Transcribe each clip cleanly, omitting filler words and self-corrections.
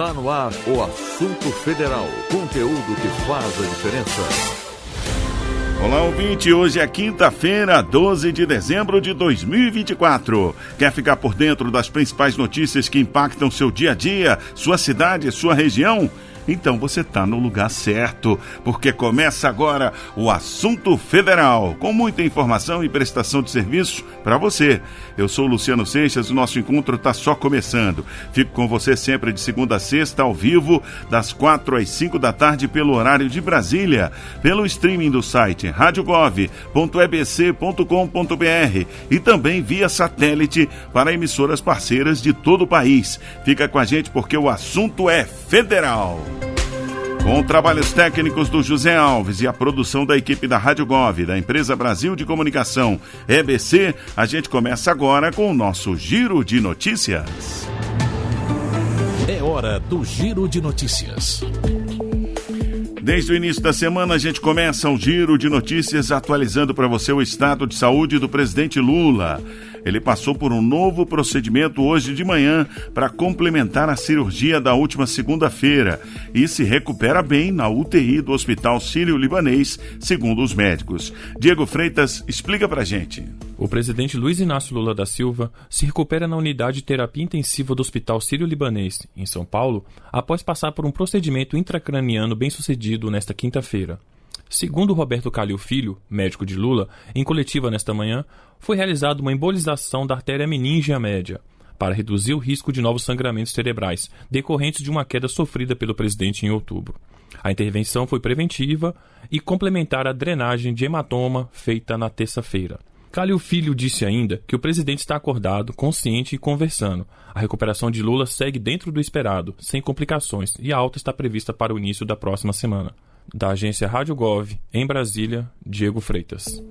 Está no ar o Assunto Federal, conteúdo que faz a diferença. Olá, ouvinte, hoje é quinta-feira, 12 de dezembro de 2024. Quer ficar por dentro das principais notícias que impactam seu dia a dia, sua cidade, sua região? Então você está no lugar certo, porque começa agora o Assunto Federal, com muita informação e prestação de serviços para você. Eu sou o Luciano Seixas, o nosso encontro está só começando. Fico com você sempre de segunda a sexta, ao vivo, das 4 às 5 da tarde, pelo horário de Brasília, pelo streaming do site radiogov.ebc.com.br e também via satélite para emissoras parceiras de todo o país. Fica com a gente porque o assunto é federal. Com trabalhos técnicos do José Alves e a produção da equipe da Rádio Gov, da Empresa Brasil de Comunicação, EBC, a gente começa agora com o nosso Giro de Notícias. É hora do Giro de Notícias. Desde o início da semana, a gente começa o Giro de Notícias atualizando para você o estado de saúde do presidente Lula. Ele passou por um novo procedimento hoje de manhã para complementar a cirurgia da última segunda-feira e se recupera bem na UTI do Hospital Sírio-Libanês, segundo os médicos. Diego Freitas explica pra gente. O presidente Luiz Inácio Lula da Silva se recupera na unidade de terapia intensiva do Hospital Sírio-Libanês, em São Paulo, após passar por um procedimento intracraniano bem-sucedido nesta quinta-feira. Segundo Roberto Calil Filho, médico de Lula, em coletiva nesta manhã, foi realizada uma embolização da artéria meníngea média, para reduzir o risco de novos sangramentos cerebrais, decorrentes de uma queda sofrida pelo presidente em outubro. A intervenção foi preventiva e complementar à drenagem de hematoma feita na terça-feira. Calil Filho disse ainda que o presidente está acordado, consciente e conversando. A recuperação de Lula segue dentro do esperado, sem complicações, e a alta está prevista para o início da próxima semana. Da agência Rádio Gov, em Brasília, Diego Freitas.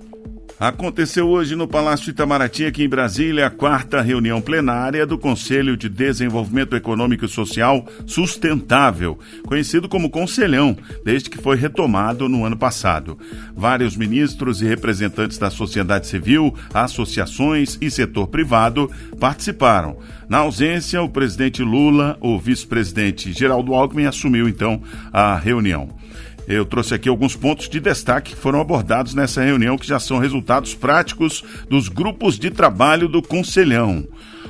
Aconteceu hoje no Palácio Itamaraty, aqui em Brasília, a quarta reunião plenária do Conselho de Desenvolvimento Econômico e Social Sustentável, conhecido como Conselhão, desde que foi retomado no ano passado. Vários ministros e representantes da sociedade civil, associações e setor privado participaram. Na ausência, o presidente Lula, o vice-presidente Geraldo Alckmin, assumiu então a reunião. Eu trouxe aqui alguns pontos de destaque que foram abordados nessa reunião, que já são resultados práticos dos grupos de trabalho do Conselhão.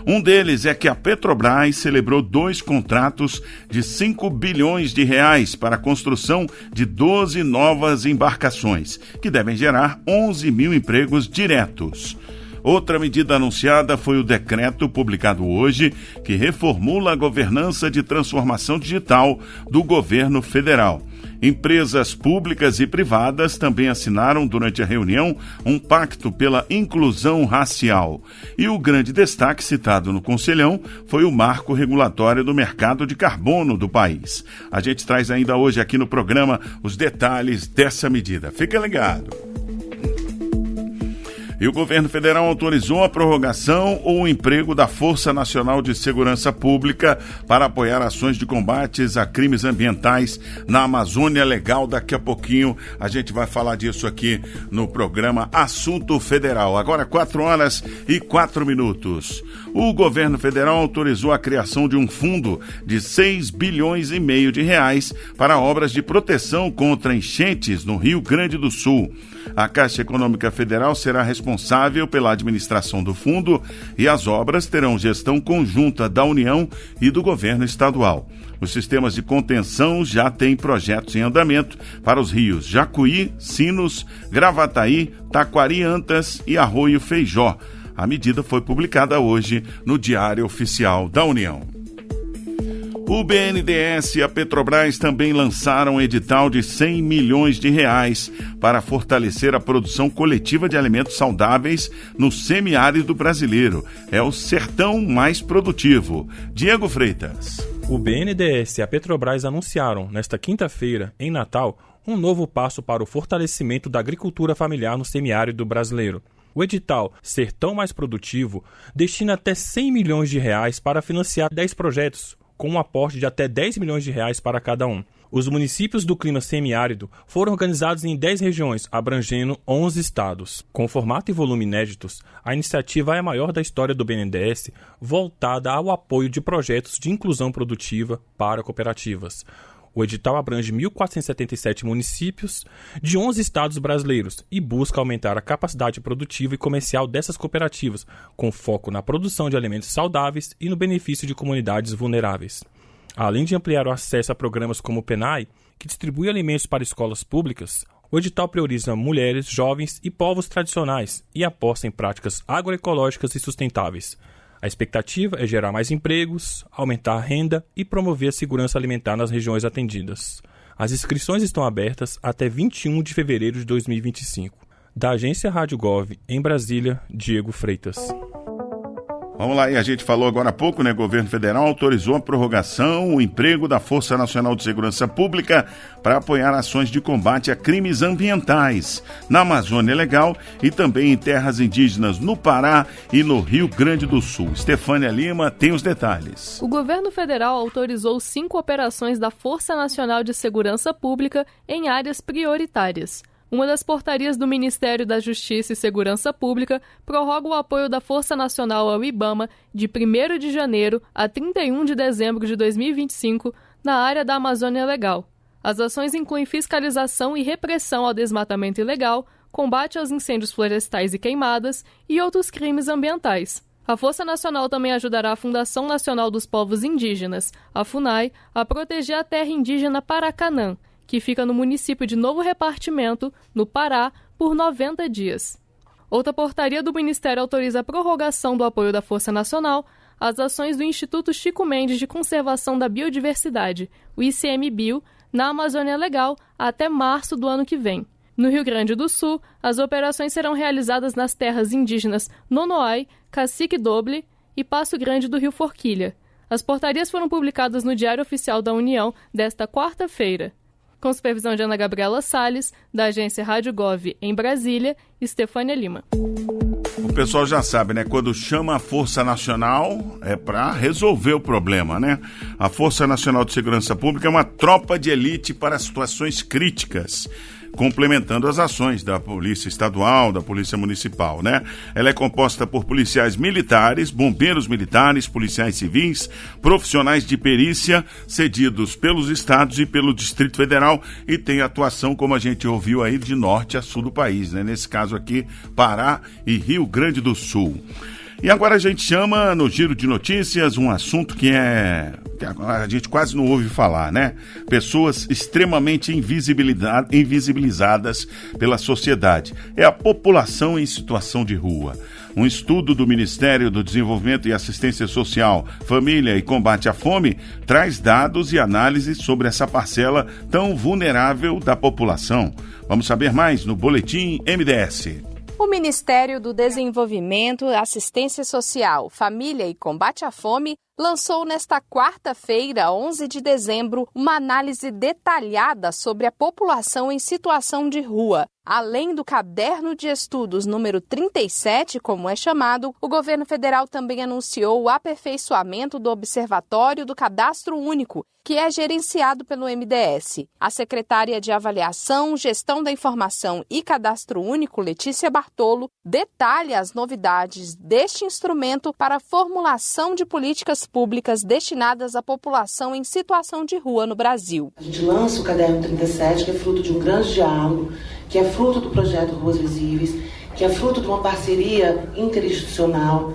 Um deles é que a Petrobras celebrou 2 contratos de 5 bilhões de reais para a construção de 12 novas embarcações, que devem gerar 11 mil empregos diretos. Outra medida anunciada foi o decreto publicado hoje, que reformula a governança de transformação digital do governo federal. Empresas públicas e privadas também assinaram durante a reunião um pacto pela inclusão racial. E o grande destaque citado no Conselhão foi o marco regulatório do mercado de carbono do país. A gente traz ainda hoje aqui no programa os detalhes dessa medida. Fica ligado! E o governo federal autorizou a prorrogação ou o emprego da Força Nacional de Segurança Pública para apoiar ações de combates a crimes ambientais na Amazônia Legal. Daqui a pouquinho a gente vai falar disso aqui no programa Assunto Federal. Agora 4h04. O governo federal autorizou a criação de um fundo de 6 bilhões e meio de reais para obras de proteção contra enchentes no Rio Grande do Sul. A Caixa Econômica Federal será responsável pela administração do fundo e as obras terão gestão conjunta da União e do governo estadual. Os sistemas de contenção já têm projetos em andamento para os rios Jacuí, Sinos, Gravataí, Taquari-Antas e Arroio Feijó. A medida foi publicada hoje no Diário Oficial da União. O BNDES e a Petrobras também lançaram um edital de 100 milhões de reais para fortalecer a produção coletiva de alimentos saudáveis no semiárido brasileiro. É o sertão mais produtivo. Diego Freitas. O BNDES e a Petrobras anunciaram, nesta quinta-feira, em Natal, um novo passo para o fortalecimento da agricultura familiar no semiárido brasileiro. O edital Sertão Mais Produtivo destina até 100 milhões de reais para financiar 10 projetos, com um aporte de até R$10 milhões para cada um. Os municípios do clima semiárido foram organizados em 10 regiões, abrangendo 11 estados. Com formato e volume inéditos, a iniciativa é a maior da história do BNDES, voltada ao apoio de projetos de inclusão produtiva para cooperativas. O edital abrange 1.477 municípios de 11 estados brasileiros e busca aumentar a capacidade produtiva e comercial dessas cooperativas, com foco na produção de alimentos saudáveis e no benefício de comunidades vulneráveis. Além de ampliar o acesso a programas como o PENAI, que distribui alimentos para escolas públicas, o edital prioriza mulheres, jovens e povos tradicionais e aposta em práticas agroecológicas e sustentáveis. A expectativa é gerar mais empregos, aumentar a renda e promover a segurança alimentar nas regiões atendidas. As inscrições estão abertas até 21 de fevereiro de 2025. Da agência Rádio Gov, em Brasília, Diego Freitas. Vamos lá, e a gente falou agora há pouco, né? O governo federal autorizou a prorrogação, o emprego da Força Nacional de Segurança Pública para apoiar ações de combate a crimes ambientais na Amazônia Legal e também em terras indígenas no Pará e no Rio Grande do Sul. Estefânia Lima tem os detalhes. O governo federal autorizou 5 operações da Força Nacional de Segurança Pública em áreas prioritárias. Uma das portarias do Ministério da Justiça e Segurança Pública prorroga o apoio da Força Nacional ao IBAMA de 1º de janeiro a 31 de dezembro de 2025 na área da Amazônia Legal. As ações incluem fiscalização e repressão ao desmatamento ilegal, combate aos incêndios florestais e queimadas e outros crimes ambientais. A Força Nacional também ajudará a Fundação Nacional dos Povos Indígenas, a FUNAI, a proteger a terra indígena Paracanã, que fica no município de Novo Repartimento, no Pará, por 90 dias. Outra portaria do Ministério autoriza a prorrogação do apoio da Força Nacional às ações do Instituto Chico Mendes de Conservação da Biodiversidade, o ICMBio, na Amazônia Legal, até março do ano que vem. No Rio Grande do Sul, as operações serão realizadas nas terras indígenas Nonoai, Cacique Doble e Passo Grande do Rio Forquilha. As portarias foram publicadas no Diário Oficial da União desta quarta-feira. Com supervisão de Ana Gabriela Salles, da agência Rádio Gov em Brasília, Estefânia Lima. O pessoal já sabe, né? Quando chama a Força Nacional é para resolver o problema, né? A Força Nacional de Segurança Pública é uma tropa de elite para situações críticas, complementando as ações da Polícia Estadual, da Polícia Municipal, né? Ela é composta por policiais militares, bombeiros militares, policiais civis, profissionais de perícia, cedidos pelos estados e pelo Distrito Federal e tem atuação, como a gente ouviu aí, de norte a sul do país, né? Nesse caso aqui, Pará e Rio Grande do Sul. E agora a gente chama no Giro de Notícias um assunto que a gente quase não ouve falar, né? Pessoas extremamente invisibilizadas pela sociedade. É a população em situação de rua. Um estudo do Ministério do Desenvolvimento e Assistência Social, Família e Combate à Fome traz dados e análises sobre essa parcela tão vulnerável da população. Vamos saber mais no Boletim MDS. O Ministério do Desenvolvimento, Assistência Social, Família e Combate à Fome lançou nesta quarta-feira, 11 de dezembro, uma análise detalhada sobre a população em situação de rua. Além do Caderno de Estudos número 37, como é chamado, o governo federal também anunciou o aperfeiçoamento do Observatório do Cadastro Único, que é gerenciado pelo MDS. A secretária de Avaliação, Gestão da Informação e Cadastro Único, Letícia Bartolo, detalha as novidades deste instrumento para a formulação de políticas públicas destinadas à população em situação de rua no Brasil. A gente lança o Caderno 37, que é fruto de um grande diálogo, que é fruto do projeto Ruas Visíveis, que é fruto de uma parceria interinstitucional,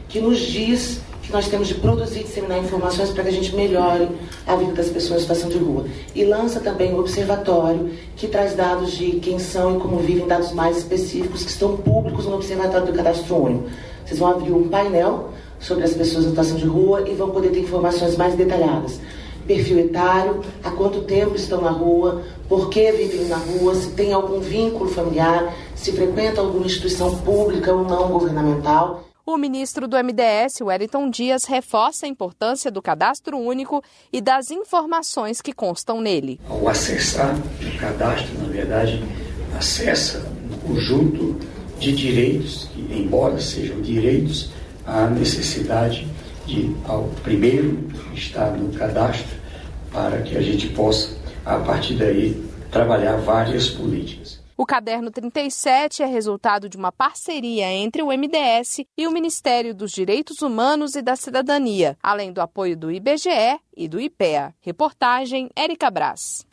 que nos diz que nós temos de produzir e disseminar informações para que a gente melhore a vida das pessoas em situação de rua. E lança também o Observatório, que traz dados de quem são e como vivem, dados mais específicos que estão públicos no Observatório do Cadastro Único. Vocês vão abrir um painel sobre as pessoas em situação de rua e vão poder ter informações mais detalhadas. Perfil etário, há quanto tempo estão na rua, por que vivem na rua, se tem algum vínculo familiar, se frequentam alguma instituição pública ou não governamental. O ministro do MDS, Wellington Dias, reforça a importância do Cadastro Único e das informações que constam nele. Ao acessar o cadastro, na verdade, acessa um conjunto de direitos, que, embora sejam direitos, há necessidade ao primeiro estar no cadastro, para que a gente possa, a partir daí, trabalhar várias políticas. O Caderno 37 é resultado de uma parceria entre o MDS e o Ministério dos Direitos Humanos e da Cidadania, além do apoio do IBGE e do IPEA. Reportagem Érica Braz.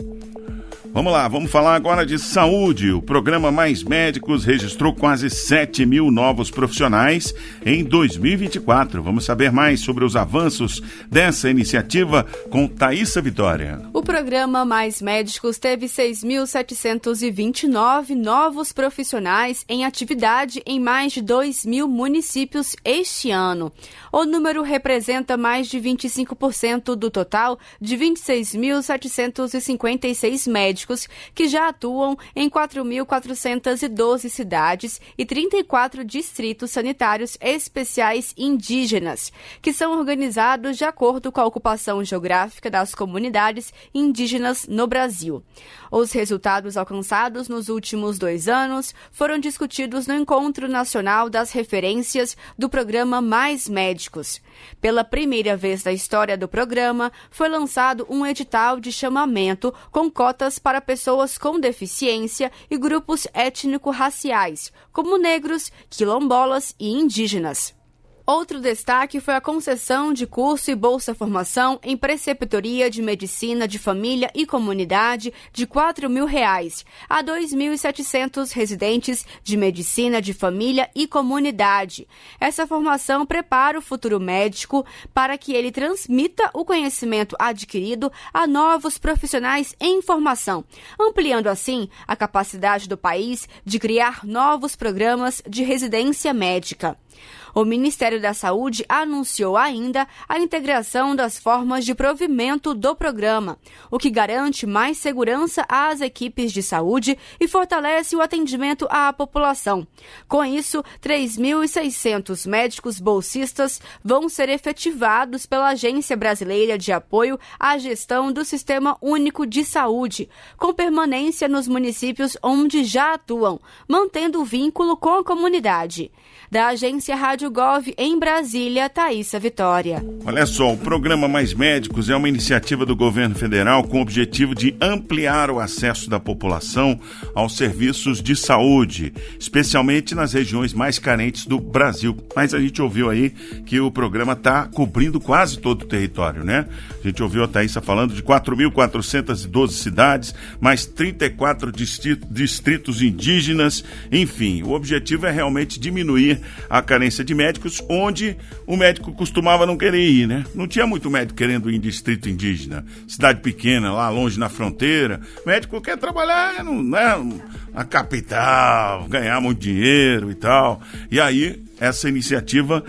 Vamos lá, vamos falar agora de saúde. O programa Mais Médicos registrou quase 7 mil novos profissionais em 2024. Vamos saber mais sobre os avanços dessa iniciativa com Thaísa Vitória. O programa Mais Médicos teve 6.729 novos profissionais em atividade em mais de 2 mil municípios este ano. O número representa mais de 25% do total de 26.756 médicos que já atuam em 4.412 cidades e 34 distritos sanitários especiais indígenas, que são organizados de acordo com a ocupação geográfica das comunidades indígenas no Brasil. Os resultados alcançados nos últimos 2 anos foram discutidos no Encontro Nacional das Referências do Programa Mais Médicos. Pela primeira vez na história do programa, foi lançado um edital de chamamento com cotas para pessoas com deficiência e grupos étnico-raciais, como negros, quilombolas e indígenas. Outro destaque foi a concessão de curso e bolsa-formação em preceptoria de medicina de família e comunidade de R$ 4.000 a 2.700 residentes de medicina de família e comunidade. Essa formação prepara o futuro médico para que ele transmita o conhecimento adquirido a novos profissionais em formação, ampliando assim a capacidade do país de criar novos programas de residência médica. O Ministério da Saúde anunciou ainda a integração das formas de provimento do programa, o que garante mais segurança às equipes de saúde e fortalece o atendimento à população. Com isso, 3.600 médicos bolsistas vão ser efetivados pela Agência Brasileira de Apoio à Gestão do Sistema Único de Saúde, com permanência nos municípios onde já atuam, mantendo o vínculo com a comunidade. Da Agência Rádio Gov em Brasília, Thaísa Vitória. Olha só, o programa Mais Médicos é uma iniciativa do governo federal com o objetivo de ampliar o acesso da população aos serviços de saúde, especialmente nas regiões mais carentes do Brasil. Mas a gente ouviu aí que o programa está cobrindo quase todo o território, né? A gente ouviu a Thaísa falando de 4.412 cidades, mais 34 distritos indígenas, enfim, o objetivo é realmente diminuir a carência de médicos, onde o médico costumava não querer ir, né? Não tinha muito médico querendo ir em distrito indígena, cidade pequena, lá longe na fronteira. O médico quer trabalhar na capital, ganhar muito dinheiro e tal. E aí, essa iniciativa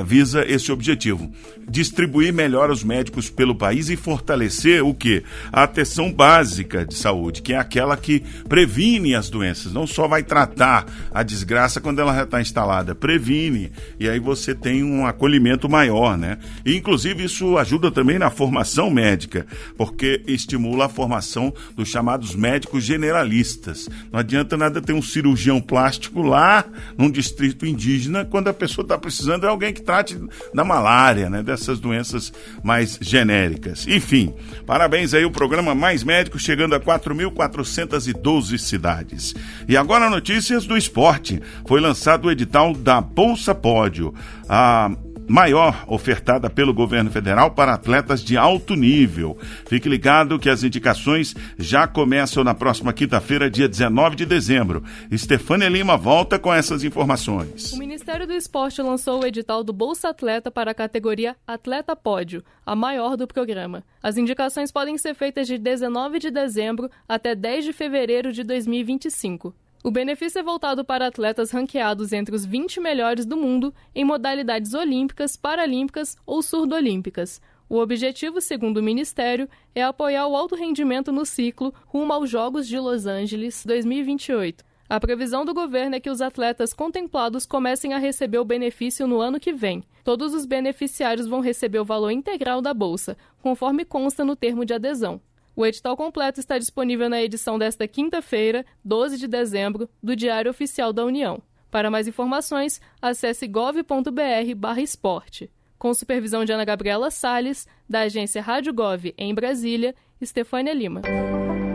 visa esse objetivo. Distribuir melhor os médicos pelo país e fortalecer o quê? A atenção básica de saúde, que é aquela que previne as doenças. Não só vai tratar a desgraça quando ela já está instalada, previne. E aí você tem um acolhimento maior, né? E, inclusive, isso ajuda também na formação médica, porque estimula a formação dos chamados médicos generalistas. Não adianta nada ter um cirurgião plástico lá num distrito indígena quando a pessoa está precisando de alguém que trate da malária, né? Dessas doenças mais genéricas. Enfim, parabéns aí o programa Mais Médicos, chegando a 4.412 cidades. E agora notícias do esporte. Foi lançado o edital da Bolsa Pódio, a maior ofertada pelo governo federal para atletas de alto nível. Fique ligado que as indicações já começam na próxima quinta-feira, dia 19 de dezembro. Estefânia Lima volta com essas informações. O Ministério do Esporte lançou o edital do Bolsa Atleta para a categoria Atleta Pódio, a maior do programa. As indicações podem ser feitas de 19 de dezembro até 10 de fevereiro de 2025. O benefício é voltado para atletas ranqueados entre os 20 melhores do mundo em modalidades olímpicas, paralímpicas ou surdo-olímpicas. O objetivo, segundo o Ministério, é apoiar o alto rendimento no ciclo rumo aos Jogos de Los Angeles 2028. A previsão do governo é que os atletas contemplados comecem a receber o benefício no ano que vem. Todos os beneficiários vão receber o valor integral da bolsa, conforme consta no termo de adesão. O edital completo está disponível na edição desta quinta-feira, 12 de dezembro, do Diário Oficial da União. Para mais informações, acesse gov.br/esporte. Com supervisão de Ana Gabriela Salles, da agência Rádio Gov em Brasília, Estefânia Lima.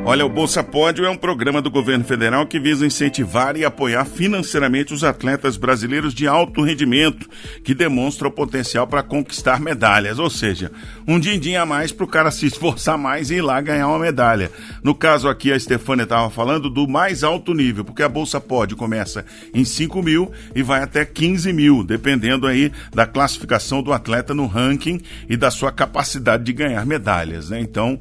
Olha, o Bolsa Pódio é um programa do governo federal que visa incentivar e apoiar financeiramente os atletas brasileiros de alto rendimento que demonstram o potencial para conquistar medalhas, ou seja, um din-din a mais para o cara se esforçar mais e ir lá ganhar uma medalha. No caso aqui, a Estefânia estava falando do mais alto nível, porque a Bolsa Pódio começa em 5 mil e vai até 15 mil, dependendo aí da classificação do atleta no ranking e da sua capacidade de ganhar medalhas, né? Então,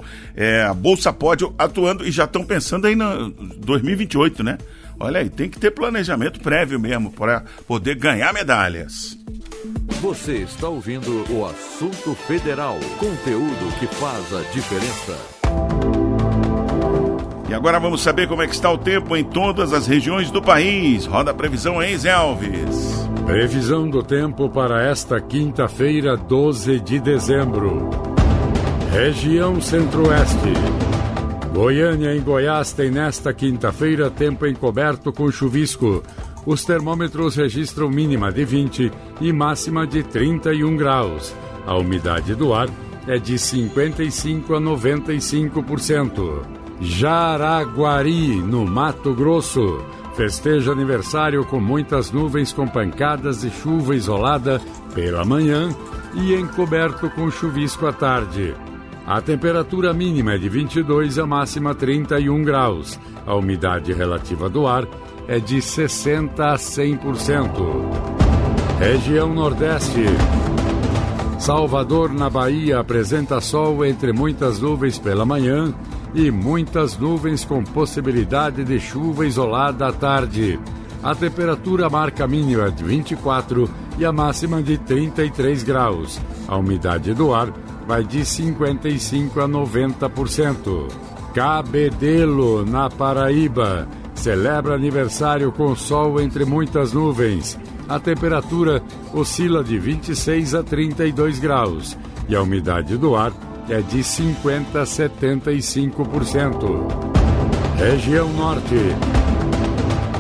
a Bolsa Pódio atuando e já estão pensando aí no 2028, né? Olha aí, tem que ter planejamento prévio mesmo para poder ganhar medalhas. Você está ouvindo o Assunto Federal, conteúdo que faz a diferença. E agora vamos saber como é que está o tempo em todas as regiões do país. Roda a previsão aí, Zé Alves. Previsão do tempo para esta quinta-feira, 12 de dezembro. Região Centro-Oeste. Goiânia em Goiás tem nesta quinta-feira tempo encoberto com chuvisco. Os termômetros registram mínima de 20 e máxima de 31 graus. A umidade do ar é de 55% a 95%. Jaraguari, no Mato Grosso, festeja aniversário com muitas nuvens com pancadas de chuva isolada pela manhã e encoberto com chuvisco à tarde. A temperatura mínima é de 22 e a máxima 31 graus. A umidade relativa do ar é de 60% a 100%. Região Nordeste. Salvador, na Bahia, apresenta sol entre muitas nuvens pela manhã e muitas nuvens com possibilidade de chuva isolada à tarde. A temperatura marca mínima de 24 e a máxima de 33 graus. A umidade do ar vai de 55% a 90%. Cabedelo, na Paraíba, celebra aniversário com sol entre muitas nuvens. A temperatura oscila de 26 a 32 graus e a umidade do ar é de 50% a 75%. Região Norte.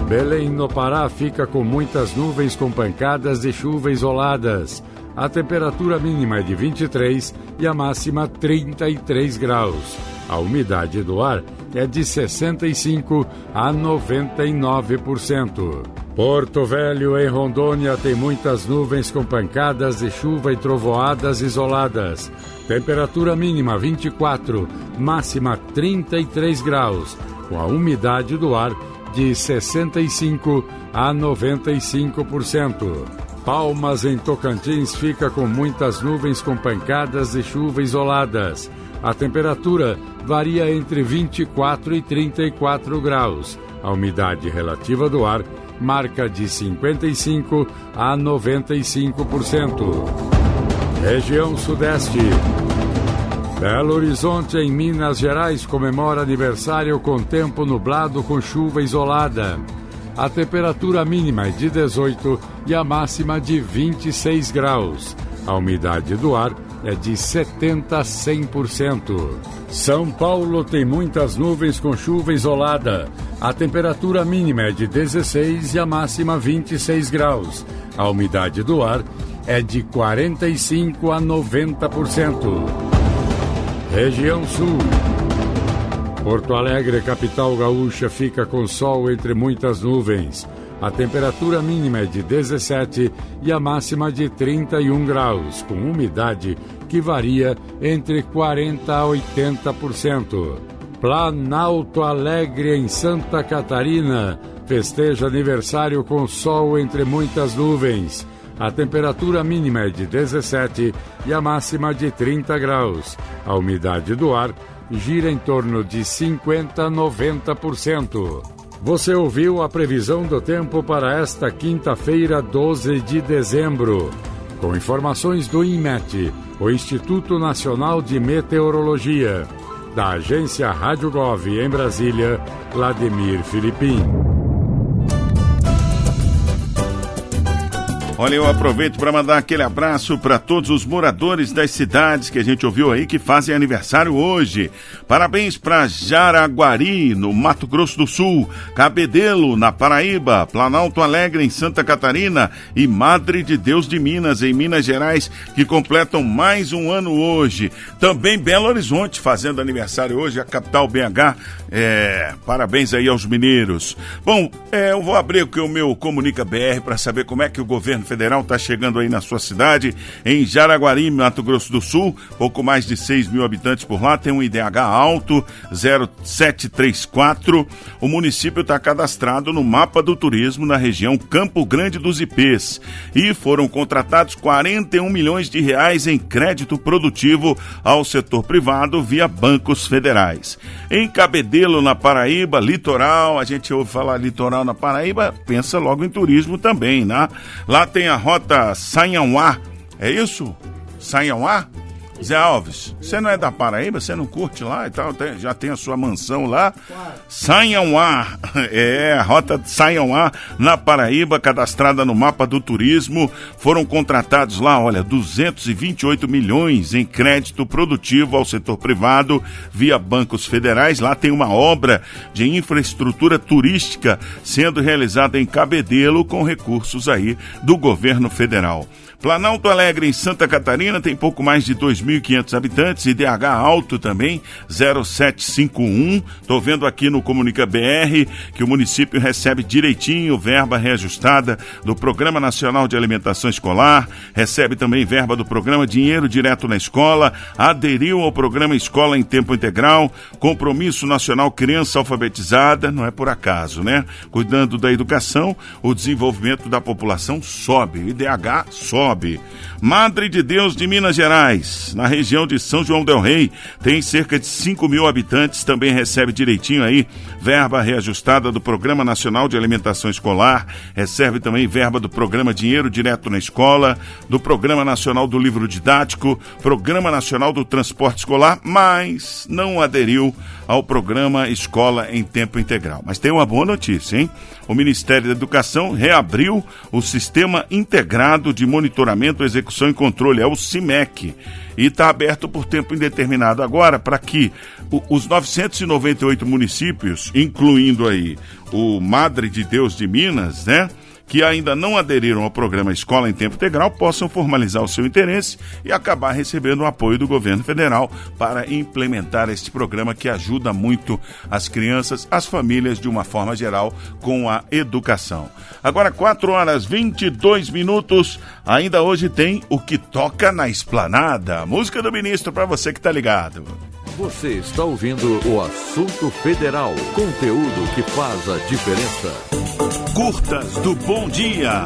Belém, no Pará, fica com muitas nuvens com pancadas de chuva isoladas. A temperatura mínima é de 23 e a máxima 33 graus. A umidade do ar é de 65% a 99%. Porto Velho, em Rondônia, tem muitas nuvens com pancadas de chuva e trovoadas isoladas. Temperatura mínima 24, máxima 33 graus, com a umidade do ar de 65% a 95%. Palmas, em Tocantins, fica com muitas nuvens com pancadas de chuva isoladas. A temperatura varia entre 24 e 34 graus. A umidade relativa do ar marca de 55% a 95%. Região Sudeste. Belo Horizonte, em Minas Gerais, comemora aniversário com tempo nublado com chuva isolada. A temperatura mínima é de 18 e a máxima de 26 graus. A umidade do ar é de 70% a 100%. São Paulo tem muitas nuvens com chuva isolada. A temperatura mínima é de 16 e a máxima 26 graus. A umidade do ar é de 45% a 90%. Região Sul. Porto Alegre, capital gaúcha, fica com sol entre muitas nuvens. A temperatura mínima é de 17 e a máxima de 31 graus, com umidade que varia entre 40% a 80%. Planalto Alegre, em Santa Catarina, festeja aniversário com sol entre muitas nuvens. A temperatura mínima é de 17 e a máxima de 30 graus. A umidade do ar gira em torno de 50% a 90%. Você ouviu a previsão do tempo para esta quinta-feira, 12 de dezembro. Com informações do INMET, o Instituto Nacional de Meteorologia. Da agência Rádio Gov em Brasília, Vladimir Filipim. Olha, eu aproveito para mandar aquele abraço para todos os moradores das cidades que a gente ouviu aí que fazem aniversário hoje. Parabéns para Jaraguari, no Mato Grosso do Sul, Cabedelo, na Paraíba, Planalto Alegre, em Santa Catarina e Madre de Deus de Minas, em Minas Gerais, que completam mais um ano hoje. Também Belo Horizonte fazendo aniversário hoje, a capital BH. Parabéns aí aos mineiros. Bom, eu vou abrir aqui o meu Comunica BR para saber como é que o governo federal está chegando aí na sua cidade, em Jaraguari, Mato Grosso do Sul, pouco mais de 6 mil habitantes por lá, tem um IDH alto, 0734. O município está cadastrado no mapa do turismo na região Campo Grande dos Ipês e foram contratados 41 milhões de reais em crédito produtivo ao setor privado via bancos federais. Em Cabedelo, na Paraíba, litoral, a gente ouve falar litoral na Paraíba, pensa logo em turismo também, né? Lá tem a rota Sanhauá, é isso? Sanhauá? Zé Alves, você não é da Paraíba? Você não curte lá e tal? Já tem a sua mansão lá? Sanhauá, a rota Sanhauá na Paraíba, cadastrada no mapa do turismo. Foram contratados lá, olha, 228 milhões em crédito produtivo ao setor privado via bancos federais. Lá tem uma obra de infraestrutura turística sendo realizada em Cabedelo com recursos aí do governo federal. Planalto Alegre, em Santa Catarina, tem pouco mais de 2.500 habitantes, IDH alto também, 0751. Estou vendo aqui no Comunica BR que o município recebe direitinho verba reajustada do Programa Nacional de Alimentação Escolar, recebe também verba do programa Dinheiro Direto na Escola, aderiu ao programa Escola em Tempo Integral, Compromisso Nacional Criança Alfabetizada, não é por acaso, né? Cuidando da educação, o desenvolvimento da população sobe, o IDH sobe. Madre de Deus de Minas Gerais, na região de São João del Rei, tem cerca de 5 mil habitantes, também recebe direitinho aí verba reajustada do Programa Nacional de Alimentação Escolar, recebe também verba do Programa Dinheiro Direto na Escola, do Programa Nacional do Livro Didático, Programa Nacional do Transporte Escolar, mas não aderiu ao Programa Escola em Tempo Integral. Mas tem uma boa notícia, hein? O Ministério da Educação reabriu o Sistema Integrado de Monitoramento, Execução e Controle, é o CIMEC, e está aberto por tempo indeterminado agora para que os 998 municípios, incluindo aí o Madre de Deus de Minas, né, que ainda não aderiram ao programa Escola em Tempo Integral, possam formalizar o seu interesse e acabar recebendo o apoio do governo federal para implementar este programa que ajuda muito as crianças, as famílias de uma forma geral com a educação. Agora 4h22, ainda hoje tem o que toca na esplanada, música do ministro para você que tá ligado. Você está ouvindo o Assunto Federal, conteúdo que faz a diferença. Curtas do Bom Dia.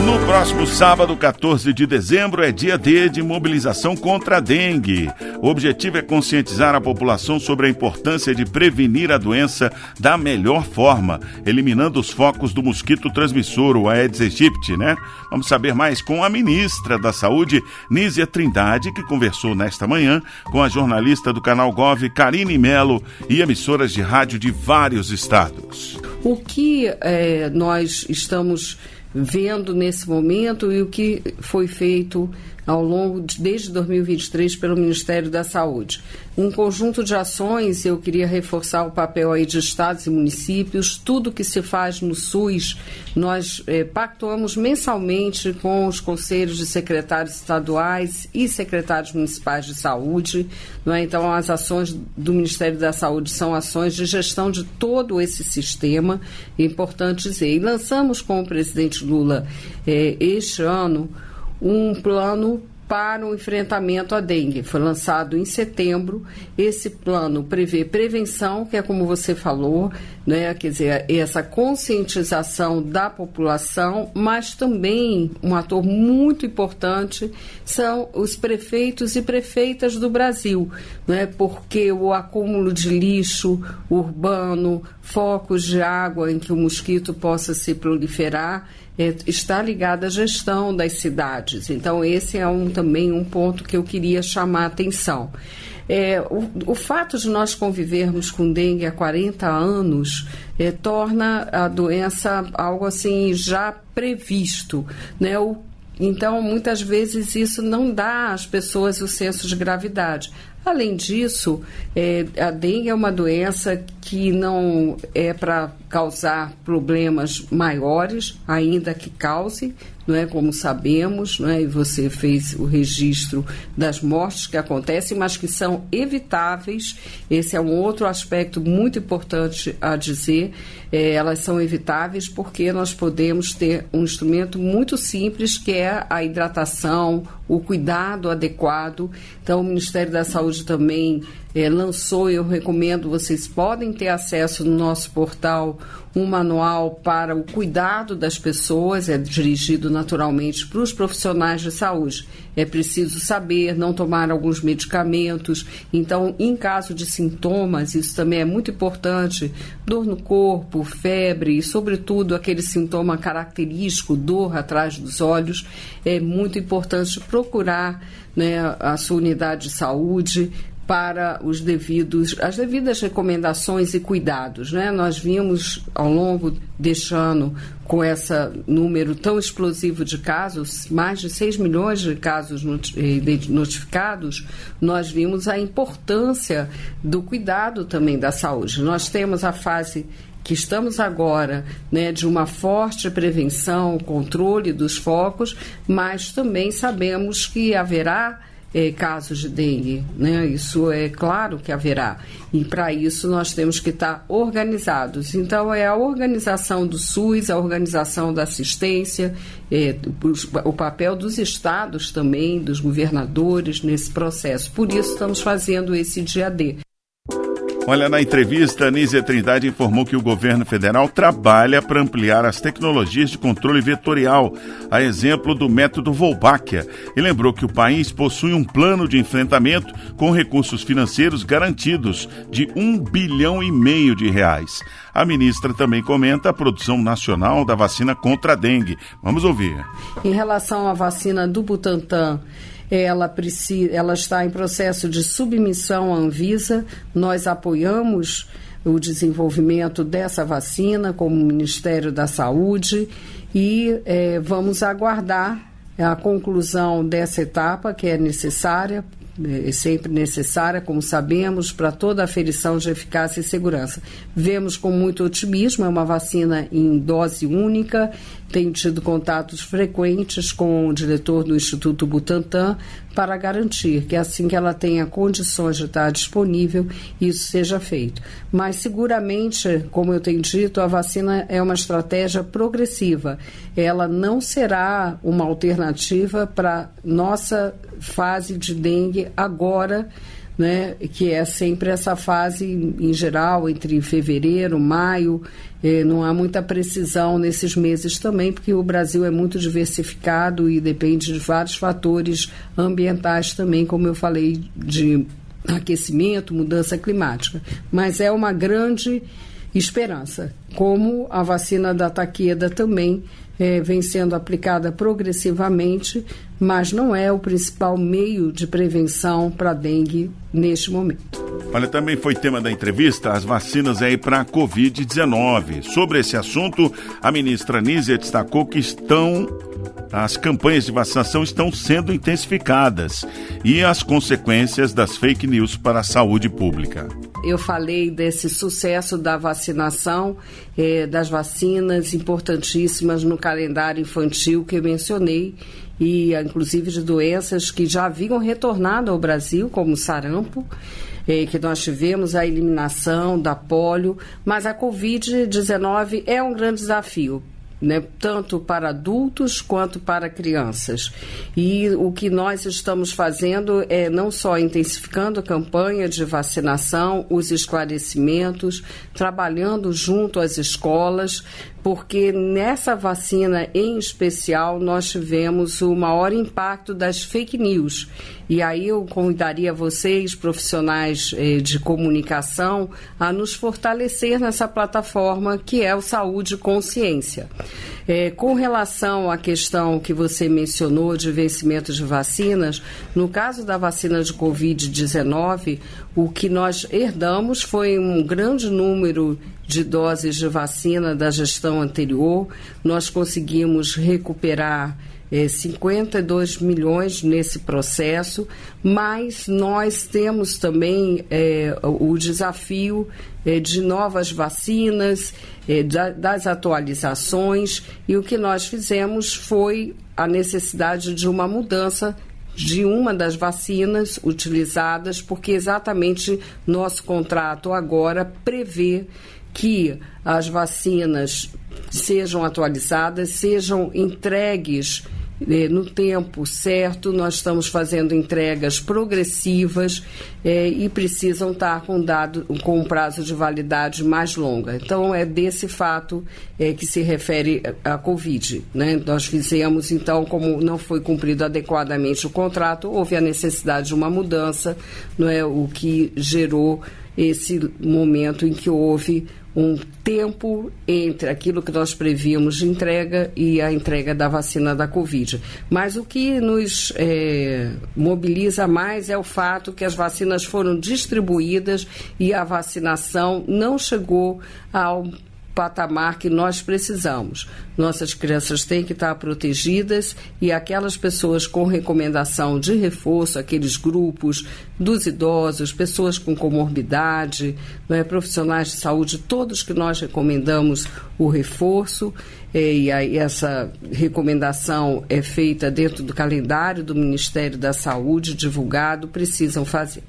No próximo sábado, 14 de dezembro, é dia D de mobilização contra a dengue. O objetivo é conscientizar a população sobre a importância de prevenir a doença da melhor forma, eliminando os focos do mosquito transmissor, o Aedes aegypti, né? Vamos saber mais com a ministra da Saúde, Nízia Trindade, que conversou nesta manhã com a jornalista do Canal Gov, Karine Melo, e emissoras de rádio de vários estados. O que nós estamos vendo nesse momento e o que foi feito ao longo desde 2023 pelo Ministério da Saúde. Um conjunto de ações, eu queria reforçar o papel aí de estados e municípios, tudo que se faz no SUS, nós pactuamos mensalmente com os conselhos de secretários estaduais e secretários municipais de saúde, não é? Então as ações do Ministério da Saúde são ações de gestão de todo esse sistema, é importante dizer. E lançamos com o presidente Lula este ano um plano para o enfrentamento à dengue. Foi lançado em setembro. Esse plano prevê prevenção, que é como você falou, né? Quer dizer, essa conscientização da população, mas também um ator muito importante são os prefeitos e prefeitas do Brasil, né? Porque o acúmulo de lixo urbano, focos de água em que o mosquito possa se proliferar, está ligada à gestão das cidades. Então, esse é também um ponto que eu queria chamar a atenção. O fato de nós convivermos com dengue há 40 anos torna a doença algo assim já previsto, né? Então, muitas vezes isso não dá às pessoas o senso de gravidade. Além disso, a dengue é uma doença que não é para causar problemas maiores, ainda que cause, não é, como sabemos, não é, e você fez o registro das mortes que acontecem, mas que são evitáveis. Esse é um outro aspecto muito importante a dizer. Elas são evitáveis porque nós podemos ter um instrumento muito simples, que é a hidratação, o cuidado adequado. Então, o Ministério da Saúde também lançou, eu recomendo, vocês podem ter acesso no nosso portal, um manual para o cuidado das pessoas, é dirigido naturalmente para os profissionais de saúde. É preciso saber não tomar alguns medicamentos. Então, em caso de sintomas, isso também é muito importante, dor no corpo, febre e, sobretudo, aquele sintoma característico, dor atrás dos olhos, é muito importante procurar, né, a sua unidade de saúde para as devidas recomendações e cuidados, né? Nós vimos ao longo deste ano, com esse número tão explosivo de casos, mais de 6 milhões de casos notificados, nós vimos a importância do cuidado também da saúde. Nós temos a fase que estamos agora, né, de uma forte prevenção, controle dos focos, mas também sabemos que haverá casos de dengue, né? Isso é claro que haverá, e para isso nós temos que estar organizados. Então é a organização do SUS, a organização da assistência, o papel dos estados também, dos governadores nesse processo. Por isso estamos fazendo esse dia D. Olha, na entrevista, Anísia Trindade informou que o governo federal trabalha para ampliar as tecnologias de controle vetorial, a exemplo do método Wolbachia, e lembrou que o país possui um plano de enfrentamento com recursos financeiros garantidos de R$1,5 bilhão de reais. A ministra também comenta a produção nacional da vacina contra a dengue. Vamos ouvir. Em relação à vacina do Butantan, ela está em processo de submissão à Anvisa. Nós apoiamos o desenvolvimento dessa vacina como Ministério da Saúde e vamos aguardar a conclusão dessa etapa, que é necessária, é sempre necessária, como sabemos, para toda a aferição de eficácia e segurança. Vemos com muito otimismo, é uma vacina em dose única. Tenho tido contatos frequentes com o diretor do Instituto Butantan para garantir que assim que ela tenha condições de estar disponível, isso seja feito. Mas seguramente, como eu tenho dito, a vacina é uma estratégia progressiva. Ela não será uma alternativa para nossa fase de dengue agora, né, que é sempre essa fase, em geral, entre fevereiro, maio. Não há muita precisão nesses meses também, porque o Brasil é muito diversificado e depende de vários fatores ambientais também, como eu falei, de aquecimento, mudança climática. Mas é uma grande esperança, como a vacina da Takeda também vem sendo aplicada progressivamente, mas não é o principal meio de prevenção para a dengue neste momento. Olha, também foi tema da entrevista as vacinas aí para a Covid-19. Sobre esse assunto, a ministra Anísia destacou que as campanhas de vacinação estão sendo intensificadas e as consequências das fake news para a saúde pública. Eu falei desse sucesso da vacinação, das vacinas importantíssimas no calendário infantil que eu mencionei, e inclusive de doenças que já haviam retornado ao Brasil, como o sarampo, que nós tivemos a eliminação da polio, mas a Covid-19 é um grande desafio, né, tanto para adultos quanto para crianças. E o que nós estamos fazendo é não só intensificando a campanha de vacinação, os esclarecimentos, trabalhando junto às escolas, porque nessa vacina em especial nós tivemos o maior impacto das fake news. E aí eu convidaria vocês, profissionais de comunicação, a nos fortalecer nessa plataforma que é o Saúde e Consciência. Com relação à questão que você mencionou de vencimento de vacinas, no caso da vacina de Covid-19, o que nós herdamos foi um grande número de doses de vacina da gestão anterior. Nós conseguimos recuperar 52 milhões nesse processo, mas nós temos também o desafio de novas vacinas, das atualizações, e o que nós fizemos foi a necessidade de uma mudança de uma das vacinas utilizadas, porque exatamente nosso contrato agora prevê que as vacinas sejam atualizadas, sejam entregues no tempo certo. Nós estamos fazendo entregas progressivas e precisam estar com um prazo de validade mais longa. Então, é desse fato que se refere à Covid, né? Nós fizemos, então, como não foi cumprido adequadamente o contrato, houve a necessidade de uma mudança, não é, o que gerou esse momento em que houve um tempo entre aquilo que nós prevíamos de entrega e a entrega da vacina da Covid. Mas o que nos mobiliza mais é o fato que as vacinas foram distribuídas e a vacinação não chegou ao patamar que nós precisamos. Nossas crianças têm que estar protegidas e aquelas pessoas com recomendação de reforço, aqueles grupos dos idosos, pessoas com comorbidade, profissionais de saúde, todos que nós recomendamos o reforço, e aí essa recomendação é feita dentro do calendário do Ministério da Saúde, divulgado, precisam fazer.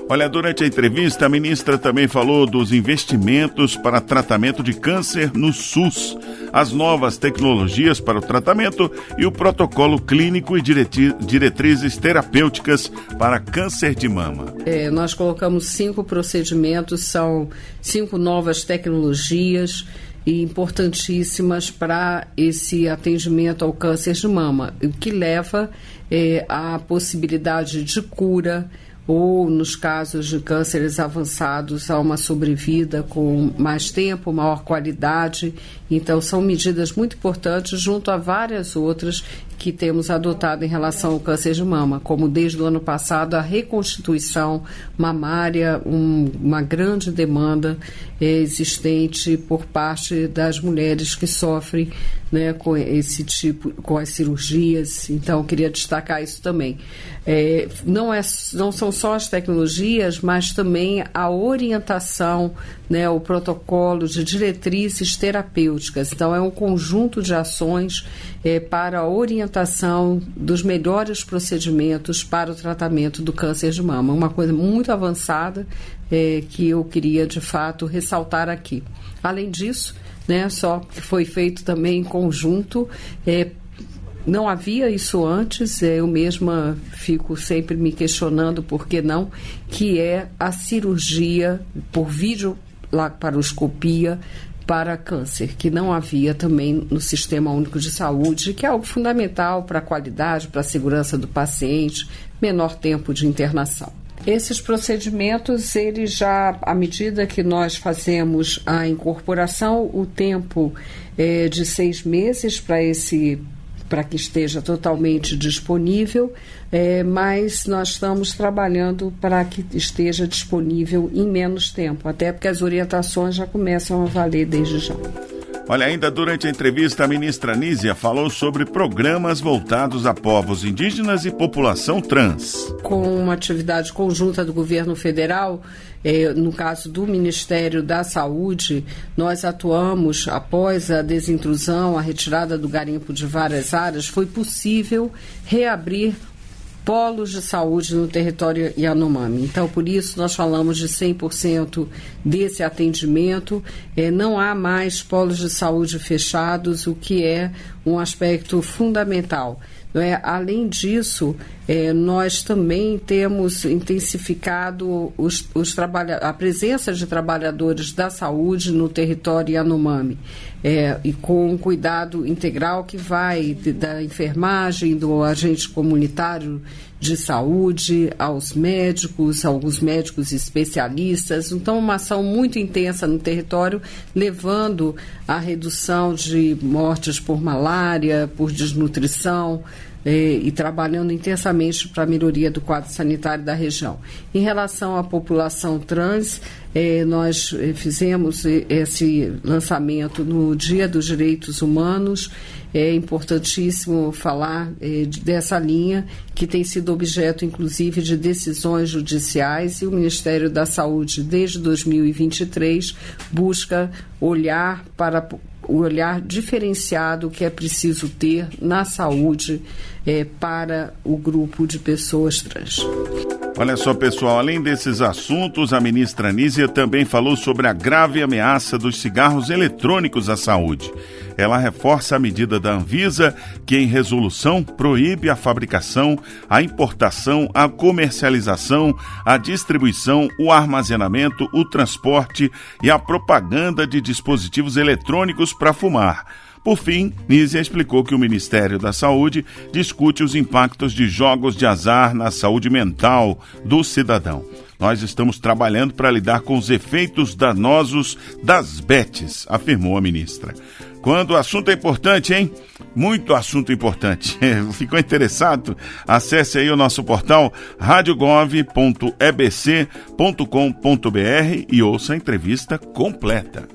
Olha, durante a entrevista, a ministra também falou dos investimentos para tratamento de câncer no SUS, as novas tecnologias para o tratamento e o protocolo clínico e diretrizes terapêuticas para câncer de mama. Nós colocamos 5 procedimentos, são 5 novas tecnologias e importantíssimas para esse atendimento ao câncer de mama, o que leva à possibilidade de cura, ou, nos casos de cânceres avançados, a uma sobrevida com mais tempo, maior qualidade. Então, são medidas muito importantes, junto a várias outras que temos adotado em relação ao câncer de mama, como desde o ano passado a reconstituição mamária, uma grande demanda existente por parte das mulheres que sofrem, né, com esse tipo, com as cirurgias. Então, eu queria destacar isso também. Não são só as tecnologias, mas também a orientação, né, o protocolo de diretrizes terapêuticas. Então, é um conjunto de ações para a orientação dos melhores procedimentos para o tratamento do câncer de mama. Uma coisa muito avançada que eu queria, de fato, ressaltar aqui. Além disso, né, só que foi feito também em conjunto, não havia isso antes, eu mesma fico sempre me questionando por que não, que é a cirurgia por videolaparoscopia para câncer, que não havia também no Sistema Único de Saúde, que é algo fundamental para a qualidade, para a segurança do paciente, menor tempo de internação. Esses procedimentos, eles já, à medida que nós fazemos a incorporação, o tempo de 6 meses para que esteja totalmente disponível, mas nós estamos trabalhando para que esteja disponível em menos tempo, até porque as orientações já começam a valer desde já. Olha, ainda durante a entrevista, a ministra Nízia falou sobre programas voltados a povos indígenas e população trans. Com uma atividade conjunta do governo federal, no caso do Ministério da Saúde, nós atuamos após a desintrusão, a retirada do garimpo de várias áreas, foi possível reabrir polos de saúde no território Yanomami. Então, por isso, nós falamos de 100% desse atendimento. Não há mais polos de saúde fechados, o que é um aspecto fundamental. Além disso, nós também temos intensificado a presença de trabalhadores da saúde no território Yanomami. e com um cuidado integral que vai da enfermagem, do agente comunitário de saúde, aos médicos, alguns médicos especialistas. Então, uma ação muito intensa no território, levando à redução de mortes por malária, por desnutrição, e trabalhando intensamente para a melhoria do quadro sanitário da região. Em relação à população trans, nós fizemos esse lançamento no Dia dos Direitos Humanos. É importantíssimo falar dessa linha, que tem sido objeto, inclusive, de decisões judiciais, e o Ministério da Saúde, desde 2023, busca olhar para o olhar diferenciado que é preciso ter na saúde para o grupo de pessoas trans. Olha só, pessoal, além desses assuntos, a ministra Anísia também falou sobre a grave ameaça dos cigarros eletrônicos à saúde. Ela reforça a medida da Anvisa, que em resolução proíbe a fabricação, a importação, a comercialização, a distribuição, o armazenamento, o transporte e a propaganda de dispositivos eletrônicos para fumar. Por fim, Nízia explicou que o Ministério da Saúde discute os impactos de jogos de azar na saúde mental do cidadão. Nós estamos trabalhando para lidar com os efeitos danosos das bets, afirmou a ministra. Quando o assunto é importante, hein? Muito assunto importante. Ficou interessado? Acesse aí o nosso portal radiogov.ebc.com.br e ouça a entrevista completa.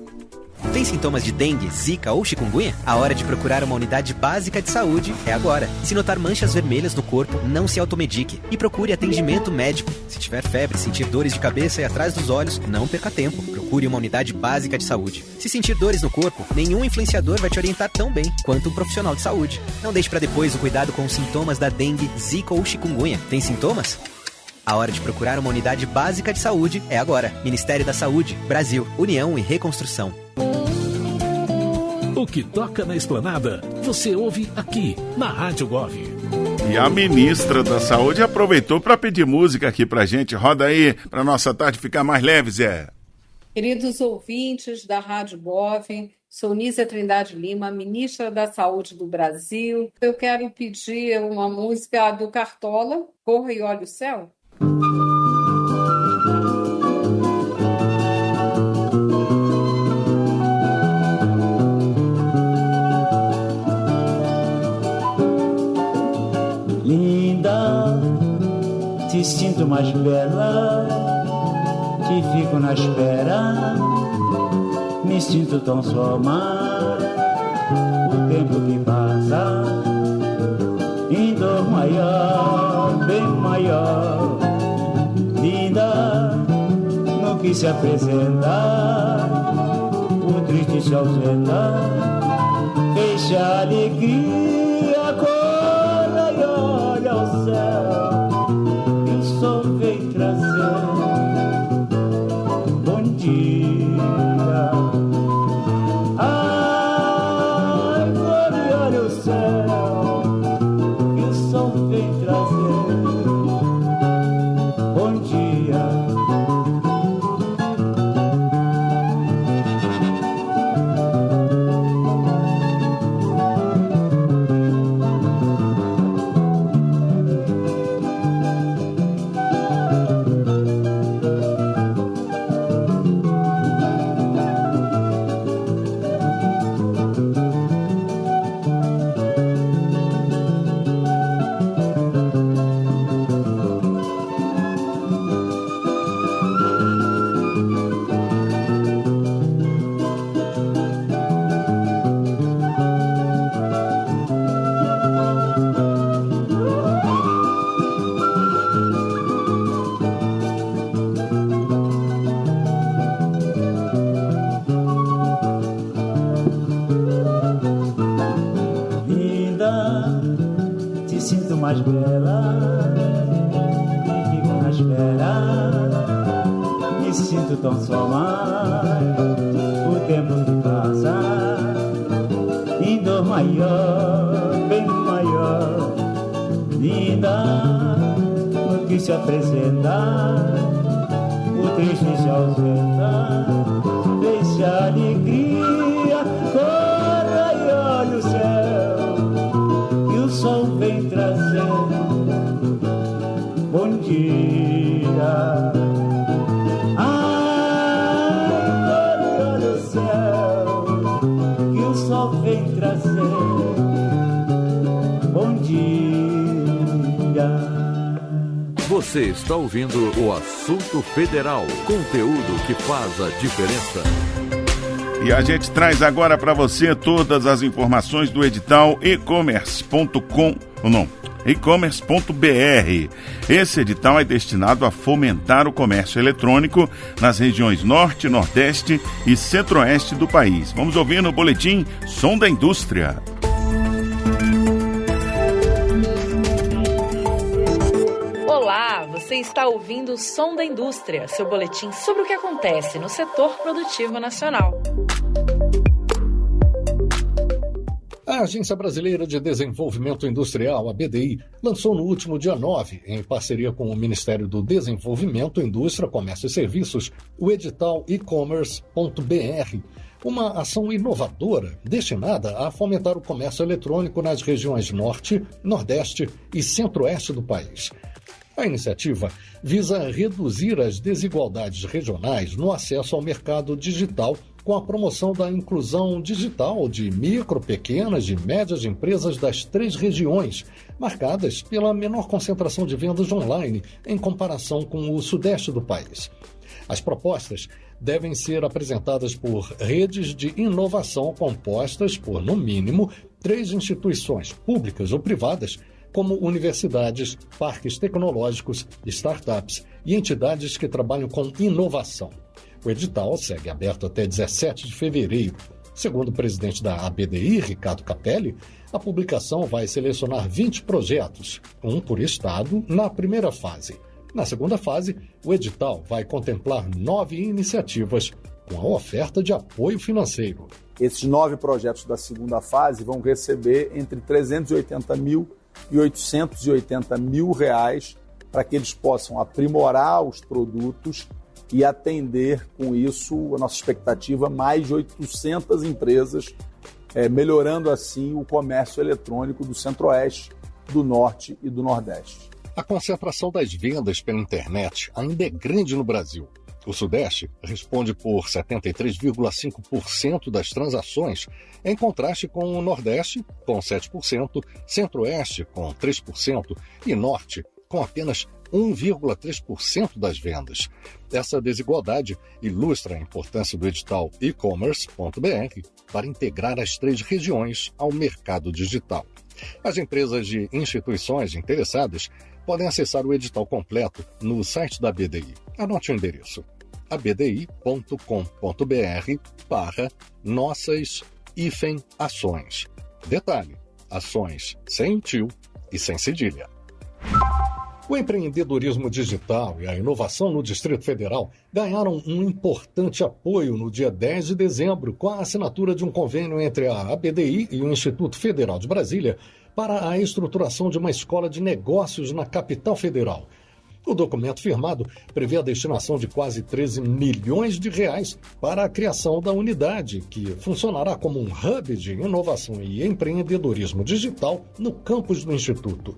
Tem sintomas de dengue, zika ou chikungunya? A hora de procurar uma unidade básica de saúde é agora. Se notar manchas vermelhas no corpo, não se automedique e procure atendimento médico. Se tiver febre, sentir dores de cabeça e atrás dos olhos, não perca tempo. Procure uma unidade básica de saúde. Se sentir dores no corpo, nenhum influenciador vai te orientar tão bem quanto um profissional de saúde. Não deixe para depois o cuidado com os sintomas da dengue, zika ou chikungunya. Tem sintomas? A hora de procurar uma unidade básica de saúde é agora. Ministério da Saúde, Brasil, União e Reconstrução. O que toca na Esplanada, você ouve aqui, na Rádio Gov. E a ministra da Saúde aproveitou para pedir música aqui pra gente. Roda aí, pra nossa tarde ficar mais leve, Zé. Queridos ouvintes da Rádio Gov, sou Nízia Trindade Lima, ministra da Saúde do Brasil. Eu quero pedir uma música do Cartola, Corra e Olha o Céu. Linda, te sinto mais bela, te fico na espera, me sinto tão só amar, o tempo que passa, em dor maior, bem maior. Linda, não quis se apresentar, o triste se ausenta, deixa a alegria, corra e olha ao céu, que o sol vem trazer bom dia. Ai, corra e olha o céu, que o sol vem trazer bom dia. Mais bela, me fico na espera, me sinto tão só amar, o tempo que passa, em dor maior, bem maior. Linda, não quis se apresentar, o triste se ausenta, deixa a alegria. dia. Olha o céu que o sol vem trazer. Bom dia. Você está ouvindo o Assunto Federal, conteúdo que faz a diferença. E a gente traz agora para você todas as informações do edital e-commerce.com, e-commerce.br. Esse edital é destinado a fomentar o comércio eletrônico nas regiões Norte, Nordeste e Centro-Oeste do país. Vamos ouvir no boletim Som da Indústria. Olá, você está ouvindo o Som da Indústria, seu boletim sobre o que acontece no setor produtivo nacional. A Agência Brasileira de Desenvolvimento Industrial, a BDI, lançou no último dia 9, em parceria com o Ministério do Desenvolvimento, Indústria, Comércio e Serviços, o edital e-commerce.br, uma ação inovadora destinada a fomentar o comércio eletrônico nas regiões Norte, Nordeste e Centro-Oeste do país. A iniciativa visa reduzir as desigualdades regionais no acesso ao mercado digital com a promoção da inclusão digital de micro, pequenas e médias empresas das 3 regiões, marcadas pela menor concentração de vendas online em comparação com o sudeste do país. As propostas devem ser apresentadas por redes de inovação compostas por, no mínimo, 3 instituições públicas ou privadas, como universidades, parques tecnológicos, startups e entidades que trabalham com inovação. O edital segue aberto até 17 de fevereiro. Segundo o presidente da ABDI, Ricardo Capelli, a publicação vai selecionar 20 projetos, um por estado, na primeira fase. Na segunda fase, o edital vai contemplar 9 iniciativas com a oferta de apoio financeiro. Esses 9 projetos da segunda fase vão receber entre 380 mil e 880 mil reais para que eles possam aprimorar os produtos e atender com isso, a nossa expectativa, mais de 800 empresas, melhorando assim o comércio eletrônico do Centro-Oeste, do Norte e do Nordeste. A concentração das vendas pela internet ainda é grande no Brasil. O Sudeste responde por 73,5% das transações, em contraste com o Nordeste, com 7%, Centro-Oeste, com 3% e Norte, com apenas 1,3% das vendas. Essa desigualdade ilustra a importância do edital e-commerce.br para integrar as 3 regiões ao mercado digital. As empresas e instituições interessadas podem acessar o edital completo no site da BDI. Anote o endereço: abdi.com.br/nossas-ações. Detalhe: ações sem o tio e sem cedilha. O empreendedorismo digital e a inovação no Distrito Federal ganharam um importante apoio no dia 10 de dezembro com a assinatura de um convênio entre a ABDI e o Instituto Federal de Brasília para a estruturação de uma escola de negócios na capital federal. O documento firmado prevê a destinação de quase 13 milhões de reais para a criação da unidade, que funcionará como um hub de inovação e empreendedorismo digital no campus do Instituto.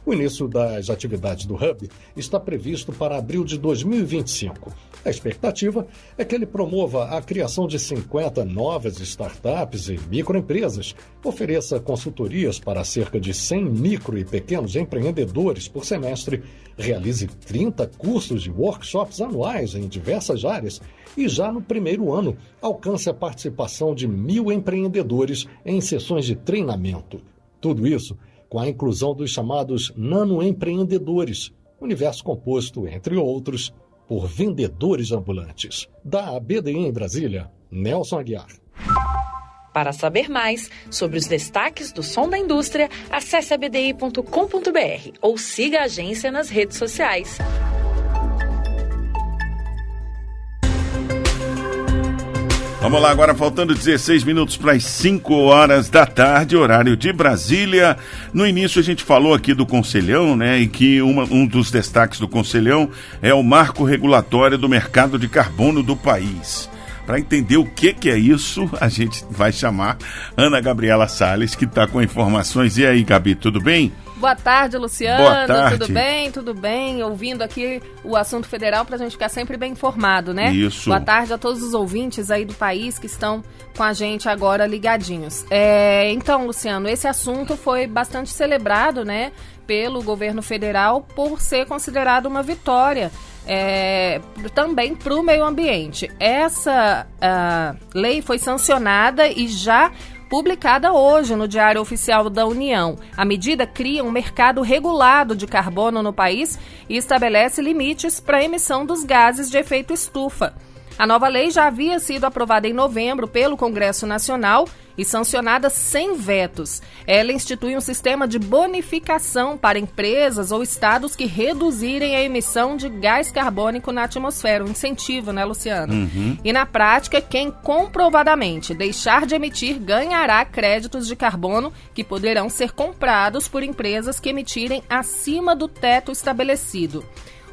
O início das atividades do Hub está previsto para abril de 2025. A expectativa é que ele promova a criação de 50 novas startups e microempresas, ofereça consultorias para cerca de 100 micro e pequenos empreendedores por semestre, realize 30 cursos e workshops anuais em diversas áreas e já no primeiro ano alcance a participação de 1.000 empreendedores em sessões de treinamento. Tudo isso com a inclusão dos chamados nanoempreendedores, universo composto, entre outros, por vendedores ambulantes. Da ABDI em Brasília, Nelson Aguiar. Para saber mais sobre os destaques do Som da Indústria, acesse abdi.com.br ou siga a agência nas redes sociais. Vamos lá, agora faltando 16 minutos para as 5 horas da tarde, horário de Brasília. No início a gente falou aqui do Conselhão, né, e que um dos destaques do Conselhão é o marco regulatório do mercado de carbono do país. Para entender o que é isso, a gente vai chamar Ana Gabriela Salles, que está com informações. E aí, Gabi, tudo bem? Boa tarde, Luciano. Boa tarde. Tudo bem? Tudo bem? Ouvindo aqui o assunto federal para a gente ficar sempre bem informado, né? Isso. Boa tarde a todos os ouvintes aí do país que estão com a gente agora ligadinhos. Então, Luciano, esse assunto foi bastante celebrado, né, pelo governo federal por ser considerado uma vitória também para o meio ambiente. Essa lei foi sancionada e já publicada hoje no Diário Oficial da União. A medida cria um mercado regulado de carbono no país e estabelece limites para a emissão dos gases de efeito estufa. A nova lei já havia sido aprovada em novembro pelo Congresso Nacional e sancionada sem vetos. Ela institui um sistema de bonificação para empresas ou estados que reduzirem a emissão de gás carbônico na atmosfera. Um incentivo, né, Luciano? Uhum. E na prática, quem comprovadamente deixar de emitir ganhará créditos de carbono que poderão ser comprados por empresas que emitirem acima do teto estabelecido.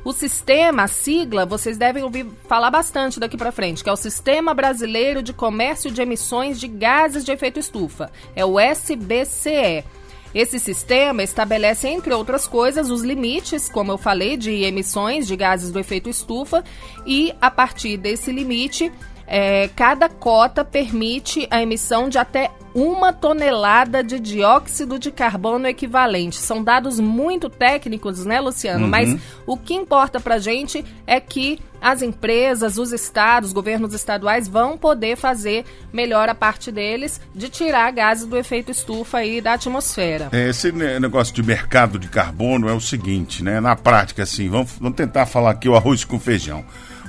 O sistema, a sigla, vocês devem ouvir falar bastante daqui para frente, que é o Sistema Brasileiro de Comércio de Emissões de Gases de Efeito Estufa, é o SBCE. Esse sistema estabelece, entre outras coisas, os limites, como eu falei, de emissões de gases do efeito estufa e, a partir desse limite, cada cota permite a emissão de até 1 tonelada de dióxido de carbono equivalente. São dados muito técnicos, né, Luciano? Uhum. Mas o que importa pra gente é que as empresas, os estados, governos estaduais vão poder fazer melhor a parte deles de tirar gases do efeito estufa aí da atmosfera. Esse negócio de mercado de carbono é o seguinte, né? Na prática, assim, vamos tentar falar aqui o arroz com feijão.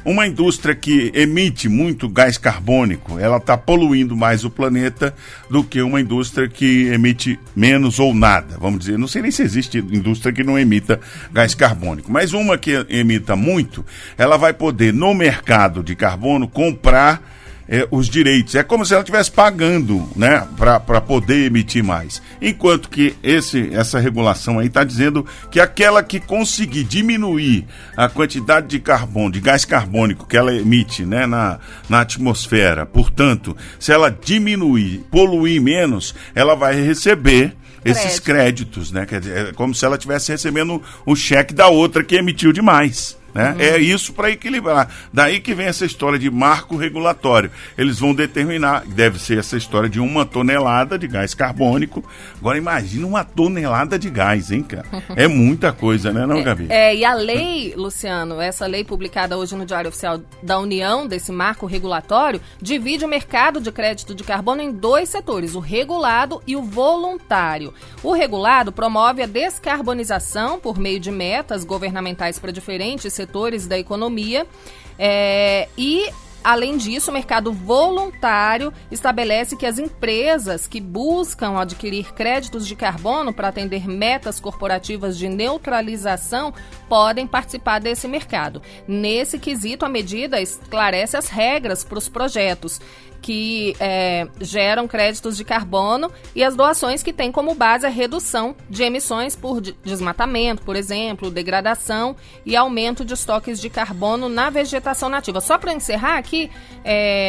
Uma indústria que emite muito gás carbônico, ela está poluindo mais o planeta do que uma indústria que emite menos ou nada. Vamos dizer, não sei nem se existe indústria que não emita gás carbônico, mas uma que emita muito, ela vai poder, no mercado de carbono, comprar os direitos. É como se ela estivesse pagando, né, para poder emitir mais. Enquanto que essa regulação aí está dizendo que aquela que conseguir diminuir a quantidade de carbono, de gás carbônico que ela emite, né, na atmosfera, portanto, se ela diminuir, poluir menos, ela vai receber esses créditos, né? Quer dizer, é como se ela estivesse recebendo o cheque da outra que emitiu demais. Né? Uhum. É isso para equilibrar. Daí que vem essa história de marco regulatório. Eles vão determinar, deve ser essa história de 1 tonelada de gás carbônico. Agora imagina 1 tonelada de gás, hein, cara? É muita coisa, né, não, Gabi? E a lei, Luciano, essa lei publicada hoje no Diário Oficial da União, desse marco regulatório, divide o mercado de crédito de carbono em 2 setores, o regulado e o voluntário. O regulado promove a descarbonização por meio de metas governamentais para diferentes setores da economia e, além disso, o mercado voluntário estabelece que as empresas que buscam adquirir créditos de carbono para atender metas corporativas de neutralização podem participar desse mercado. Nesse quesito, a medida esclarece as regras para os projetos que geram créditos de carbono e as doações que têm como base a redução de emissões por desmatamento, por exemplo, degradação e aumento de estoques de carbono na vegetação nativa. Só para encerrar aqui,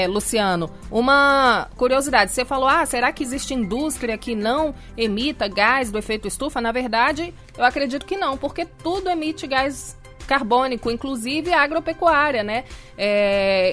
Luciano, uma curiosidade. Você falou, será que existe indústria que não emita gás do efeito estufa? Na verdade, eu acredito que não, porque tudo emite gás carbônico, inclusive a agropecuária, né?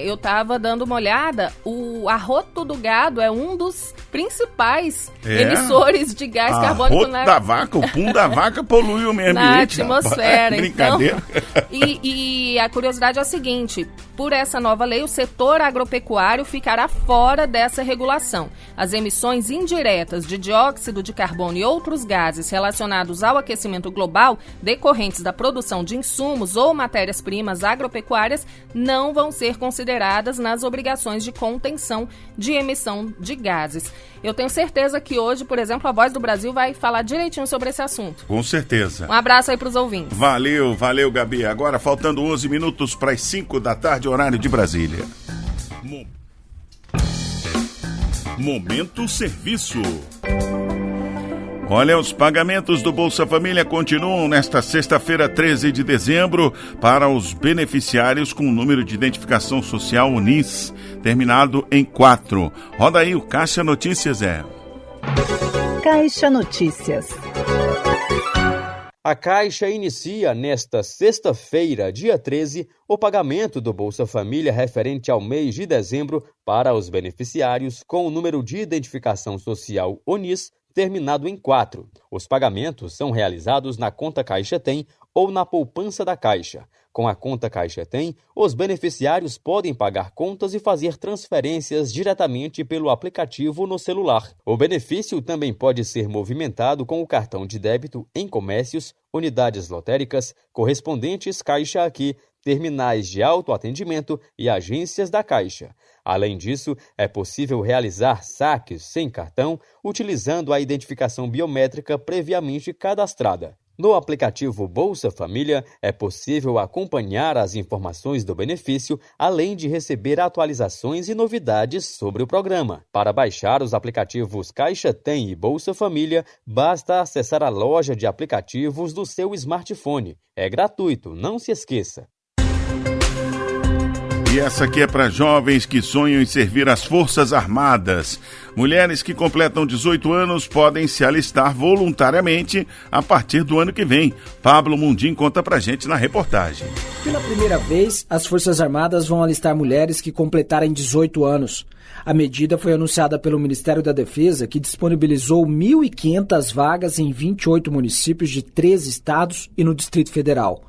Eu estava dando uma olhada, o arroto do gado é um dos principais emissores de gás carbônico. Arroto da vaca, o pum da vaca polui o meio ambiente. Na atmosfera. Brincadeira. Então, e a curiosidade é a seguinte, por essa nova lei, o setor agropecuário ficará fora dessa regulação. As emissões indiretas de dióxido de carbono e outros gases relacionados ao aquecimento global decorrentes da produção de insumos ou matérias-primas agropecuárias não vão ser consideradas nas obrigações de contenção de emissão de gases. Eu tenho certeza que hoje, por exemplo, a Voz do Brasil vai falar direitinho sobre esse assunto. Com certeza. Um abraço aí para os ouvintes. Valeu, Gabi. Agora, faltando 11 minutos para as 5 da tarde, horário de Brasília. Momento Serviço. Olha, os pagamentos do Bolsa Família continuam nesta sexta-feira, 13 de dezembro, para os beneficiários com o número de identificação social UNIS, terminado em 4. Roda aí o Caixa Notícias, Caixa Notícias. A Caixa inicia nesta sexta-feira, dia 13, o pagamento do Bolsa Família referente ao mês de dezembro para os beneficiários com o número de identificação social ONIS terminado em 4. Os pagamentos são realizados na conta Caixa Tem ou na poupança da Caixa. Com a conta Caixa Tem, os beneficiários podem pagar contas e fazer transferências diretamente pelo aplicativo no celular. O benefício também pode ser movimentado com o cartão de débito em comércios, unidades lotéricas, correspondentes Caixa Aqui, terminais de autoatendimento e agências da Caixa. Além disso, é possível realizar saques sem cartão utilizando a identificação biométrica previamente cadastrada. No aplicativo Bolsa Família, é possível acompanhar as informações do benefício, além de receber atualizações e novidades sobre o programa. Para baixar os aplicativos Caixa Tem e Bolsa Família, basta acessar a loja de aplicativos do seu smartphone. É gratuito, não se esqueça. E essa aqui é para jovens que sonham em servir as Forças Armadas. Mulheres que completam 18 anos podem se alistar voluntariamente a partir do ano que vem. Pablo Mundim conta pra gente na reportagem. Pela primeira vez, as Forças Armadas vão alistar mulheres que completarem 18 anos. A medida foi anunciada pelo Ministério da Defesa, que disponibilizou 1.500 vagas em 28 municípios de 13 estados e no Distrito Federal.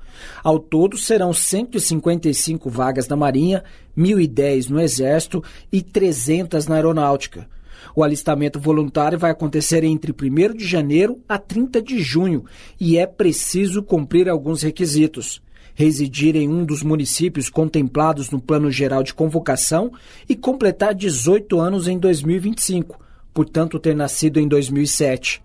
Ao todo, serão 155 vagas na Marinha, 1.010 no Exército e 300 na Aeronáutica. O alistamento voluntário vai acontecer entre 1º de janeiro a 30 de junho e é preciso cumprir alguns requisitos: residir em um dos municípios contemplados no Plano Geral de Convocação e completar 18 anos em 2025, portanto ter nascido em 2007.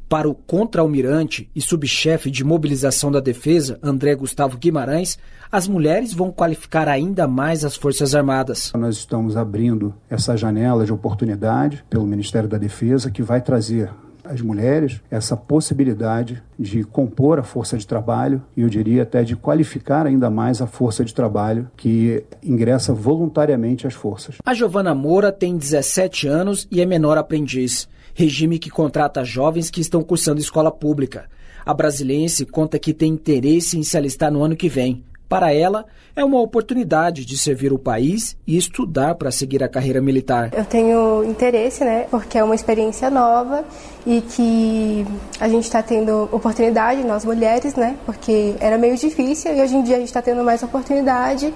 Para o contra-almirante e subchefe de mobilização da Defesa, André Gustavo Guimarães, as mulheres vão qualificar ainda mais as Forças Armadas. Nós estamos abrindo essa janela de oportunidade pelo Ministério da Defesa, que vai trazer às mulheres essa possibilidade de compor a força de trabalho e eu diria até de qualificar ainda mais a força de trabalho que ingressa voluntariamente às forças. A Giovana Moura tem 17 anos e é menor aprendiz, regime que contrata jovens que estão cursando escola pública. A brasiliense conta que tem interesse em se alistar no ano que vem. Para ela, é uma oportunidade de servir o país e estudar para seguir a carreira militar. Eu tenho interesse, porque é uma experiência nova e que a gente está tendo oportunidade, nós mulheres, porque era meio difícil e hoje em dia a gente está tendo mais oportunidade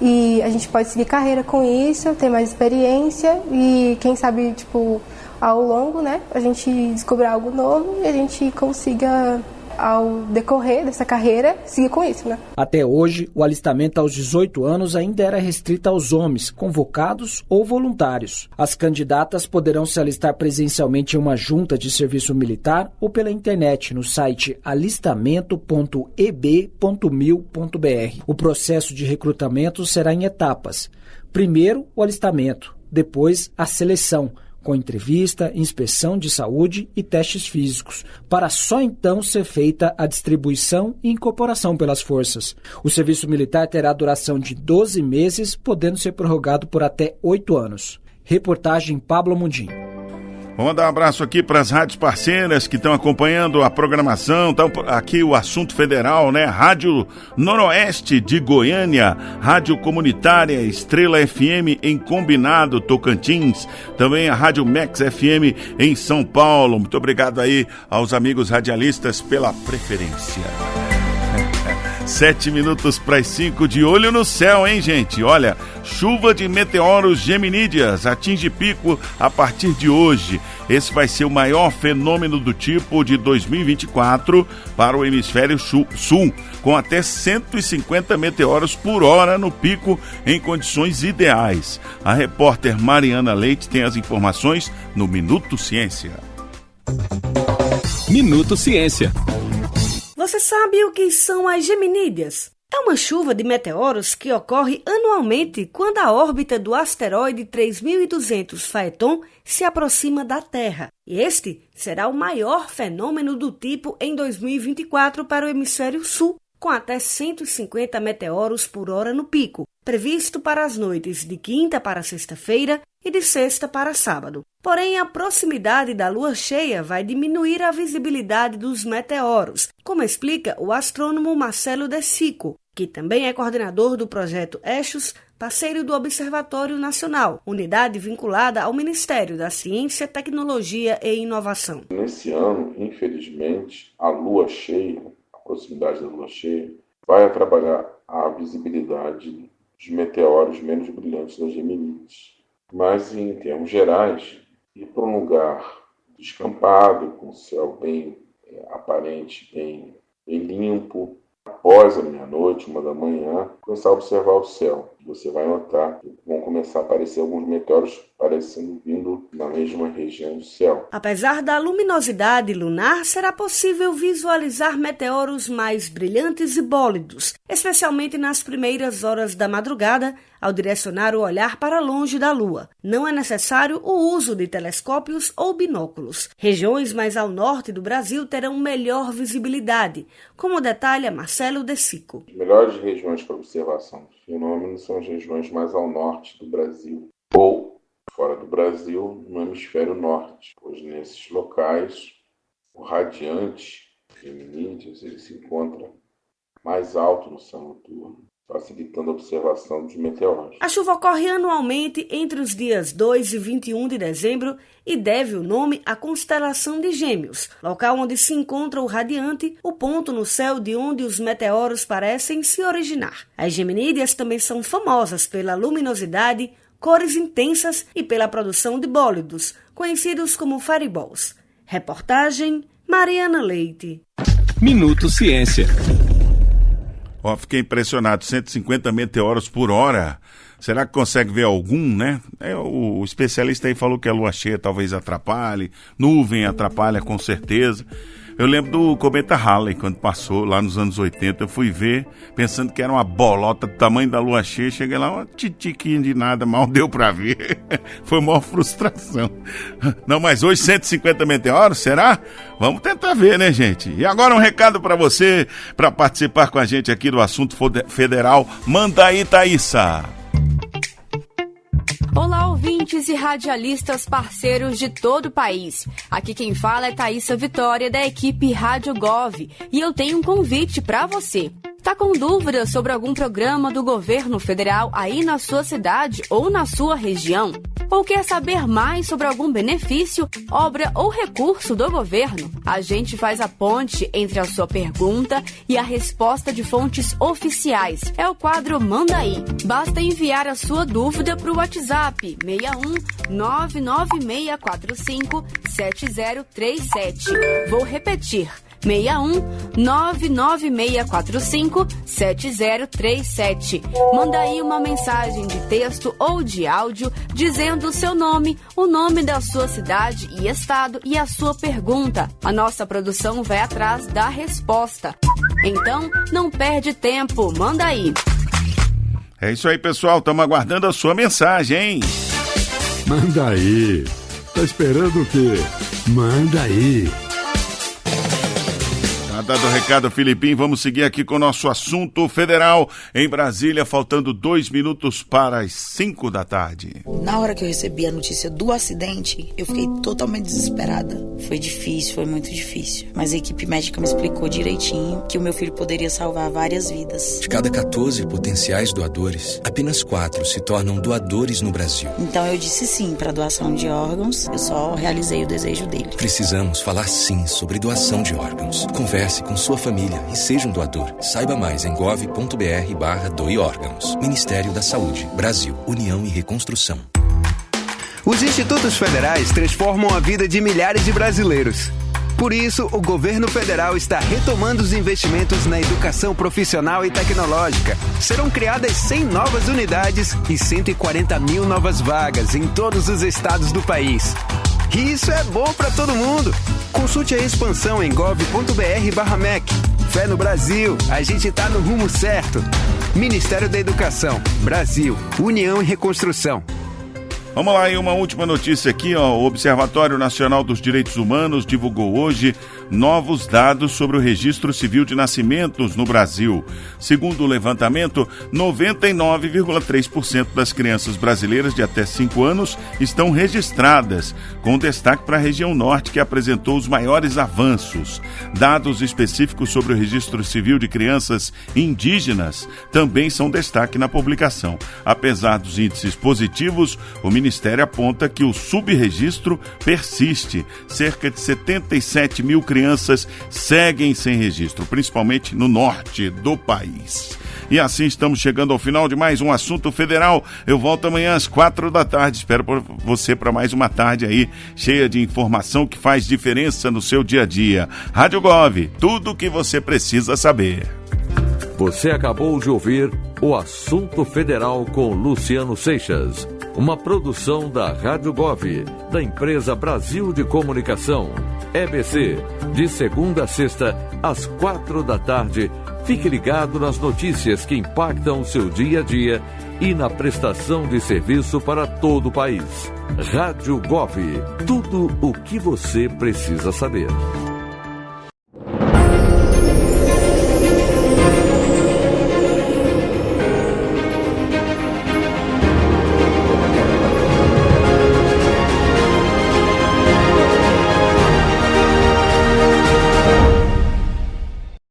e a gente pode seguir carreira com isso, ter mais experiência e quem sabe, ao longo, a gente descobrir algo novo e a gente consiga, ao decorrer dessa carreira, seguir com isso, Até hoje, o alistamento aos 18 anos ainda era restrito aos homens, convocados ou voluntários. As candidatas poderão se alistar presencialmente em uma junta de serviço militar ou pela internet no site alistamento.eb.mil.br. O processo de recrutamento será em etapas. Primeiro, o alistamento, depois a seleção, com entrevista, inspeção de saúde e testes físicos, para só então ser feita a distribuição e incorporação pelas forças. O serviço militar terá duração de 12 meses, podendo ser prorrogado por até 8 anos. Reportagem Pablo Mundim. Vamos dar um abraço aqui para as rádios parceiras que estão acompanhando a programação. Então, aqui o Assunto Federal, Rádio Noroeste de Goiânia, Rádio Comunitária Estrela FM em Combinado, Tocantins. Também a Rádio Max FM em São Paulo. Muito obrigado aí aos amigos radialistas pela preferência. 7 minutos para as 5, de olho no céu, hein, gente? Olha, chuva de meteoros geminídeas atinge pico a partir de hoje. Esse vai ser o maior fenômeno do tipo de 2024 para o hemisfério sul, com até 150 meteoros por hora no pico em condições ideais. A repórter Mariana Leite tem as informações no Minuto Ciência. Minuto Ciência. Você sabe o que são as geminídeas? É uma chuva de meteoros que ocorre anualmente quando a órbita do asteroide 3200 Phaeton se aproxima da Terra. E este será o maior fenômeno do tipo em 2024 para o hemisfério sul, com até 150 meteoros por hora no pico, previsto para as noites de quinta para sexta-feira e de sexta para sábado. Porém, a proximidade da lua cheia vai diminuir a visibilidade dos meteoros, como explica o astrônomo Marcelo De Sico, que também é coordenador do projeto Eixos, parceiro do Observatório Nacional, unidade vinculada ao Ministério da Ciência, Tecnologia e Inovação. Nesse ano, infelizmente, a lua cheia, a proximidade da lua cheia, vai atrapalhar a visibilidade dos meteoros menos brilhantes das Geminides. Mas, em termos gerais, ir para um lugar descampado, com o céu bem aparente, bem limpo, após a meia-noite, 1 da manhã, começar a observar o céu. Você vai notar que vão começar a aparecer alguns meteoros parecendo vindo na mesma região do céu. Apesar da luminosidade lunar, será possível visualizar meteoros mais brilhantes e bólidos, especialmente nas primeiras horas da madrugada, ao direcionar o olhar para longe da Lua. Não é necessário o uso de telescópios ou binóculos. Regiões mais ao norte do Brasil terão melhor visibilidade, como detalha Marcelo De Sico. As melhores regiões para observação dos fenômenos são as regiões mais ao norte do Brasil, ou fora do Brasil, no hemisfério norte, pois nesses locais o radiante Geminídeos ele se encontra mais alto no céu noturno, facilitando a observação dos meteoros. A chuva ocorre anualmente entre os dias 2 e 21 de dezembro e deve o nome à constelação de Gêmeos, local onde se encontra o radiante, o ponto no céu de onde os meteoros parecem se originar. As Geminídeas também são famosas pela luminosidade, cores intensas e pela produção de bólidos, conhecidos como fireballs. Reportagem Mariana Leite. Minuto Ciência. Fiquei impressionado, 150 meteoros por hora. Será que consegue ver algum, né? O especialista aí falou que a lua cheia talvez atrapalhe, nuvem atrapalha com certeza. Eu lembro do cometa Halley, quando passou lá nos anos 80, eu fui ver, pensando que era uma bolota do tamanho da lua cheia, cheguei lá, uma titiquinha de nada, mal deu pra ver. Foi uma maior frustração. Não, mas hoje 150 meteoros, será? Vamos tentar ver, né, gente? E agora um recado pra você, pra participar com a gente aqui do Assunto Federal. Manda aí, Thaísa. Olá, ouvintes e radialistas parceiros de todo o país. Aqui quem fala é Thaísa Vitória, da equipe Rádio Gov, e eu tenho um convite para você. Tá com dúvidas sobre algum programa do governo federal aí na sua cidade ou na sua região? Ou quer saber mais sobre algum benefício, obra ou recurso do governo? A gente faz a ponte entre a sua pergunta e a resposta de fontes oficiais. É o quadro Manda Aí. Basta enviar a sua dúvida para o WhatsApp 61 99645 7037. Vou repetir. 61 99645 7037. Manda aí uma mensagem de texto ou de áudio dizendo o seu nome, o nome da sua cidade e estado e a sua pergunta. A nossa produção vai atrás da resposta. Então, não perde tempo, manda aí. É isso aí, pessoal, estamos aguardando a sua mensagem, hein? Manda aí. Tá esperando o quê? Manda aí. Dado o recado, Filipinho, vamos seguir aqui com o nosso Assunto Federal em Brasília, faltando 2 minutos para as 5 da tarde. Na hora que eu recebi a notícia do acidente, eu fiquei totalmente desesperada. Foi difícil, foi muito difícil. Mas a equipe médica me explicou direitinho que o meu filho poderia salvar várias vidas. De cada 14 potenciais doadores, apenas 4 se tornam doadores no Brasil. Então eu disse sim para doação de órgãos, eu só realizei o desejo dele. Precisamos falar sim sobre doação de órgãos. Converse com sua família e seja um doador. Saiba mais em gov.br/doe-órgãos. Ministério da Saúde, Brasil, União e Reconstrução. Os institutos federais transformam a vida de milhares de brasileiros. Por isso, o governo federal está retomando os investimentos na educação profissional e tecnológica. Serão criadas 100 novas unidades e 140 mil novas vagas em todos os estados do país. E isso é bom para todo mundo. Consulte a expansão em gov.br/MEC. Fé no Brasil, a gente tá no rumo certo. Ministério da Educação, Brasil, União e Reconstrução. Vamos lá, e uma última notícia aqui, ó. O Observatório Nacional dos Direitos Humanos divulgou hoje novos dados sobre o Registro Civil de Nascimentos no Brasil. Segundo o levantamento, 99,3% das crianças brasileiras de até 5 anos estão registradas, com destaque para a região norte, que apresentou os maiores avanços. Dados específicos sobre o Registro Civil de crianças indígenas também são destaque na publicação. Apesar dos índices positivos, o Ministério aponta que o subregistro persiste. Cerca de 77 mil crianças seguem sem registro, principalmente no norte do país. E assim estamos chegando ao final de mais um Assunto Federal. Eu volto amanhã às 4 da tarde. Espero por você para mais uma tarde aí, cheia de informação que faz diferença no seu dia a dia. Rádio Gov, tudo o que você precisa saber. Você acabou de ouvir o Assunto Federal com Luciano Seixas. Uma produção da Rádio Gov, da empresa Brasil de Comunicação. EBC, de segunda a sexta, às 4 da tarde. Fique ligado nas notícias que impactam o seu dia a dia e na prestação de serviço para todo o país. Rádio Gov, tudo o que você precisa saber.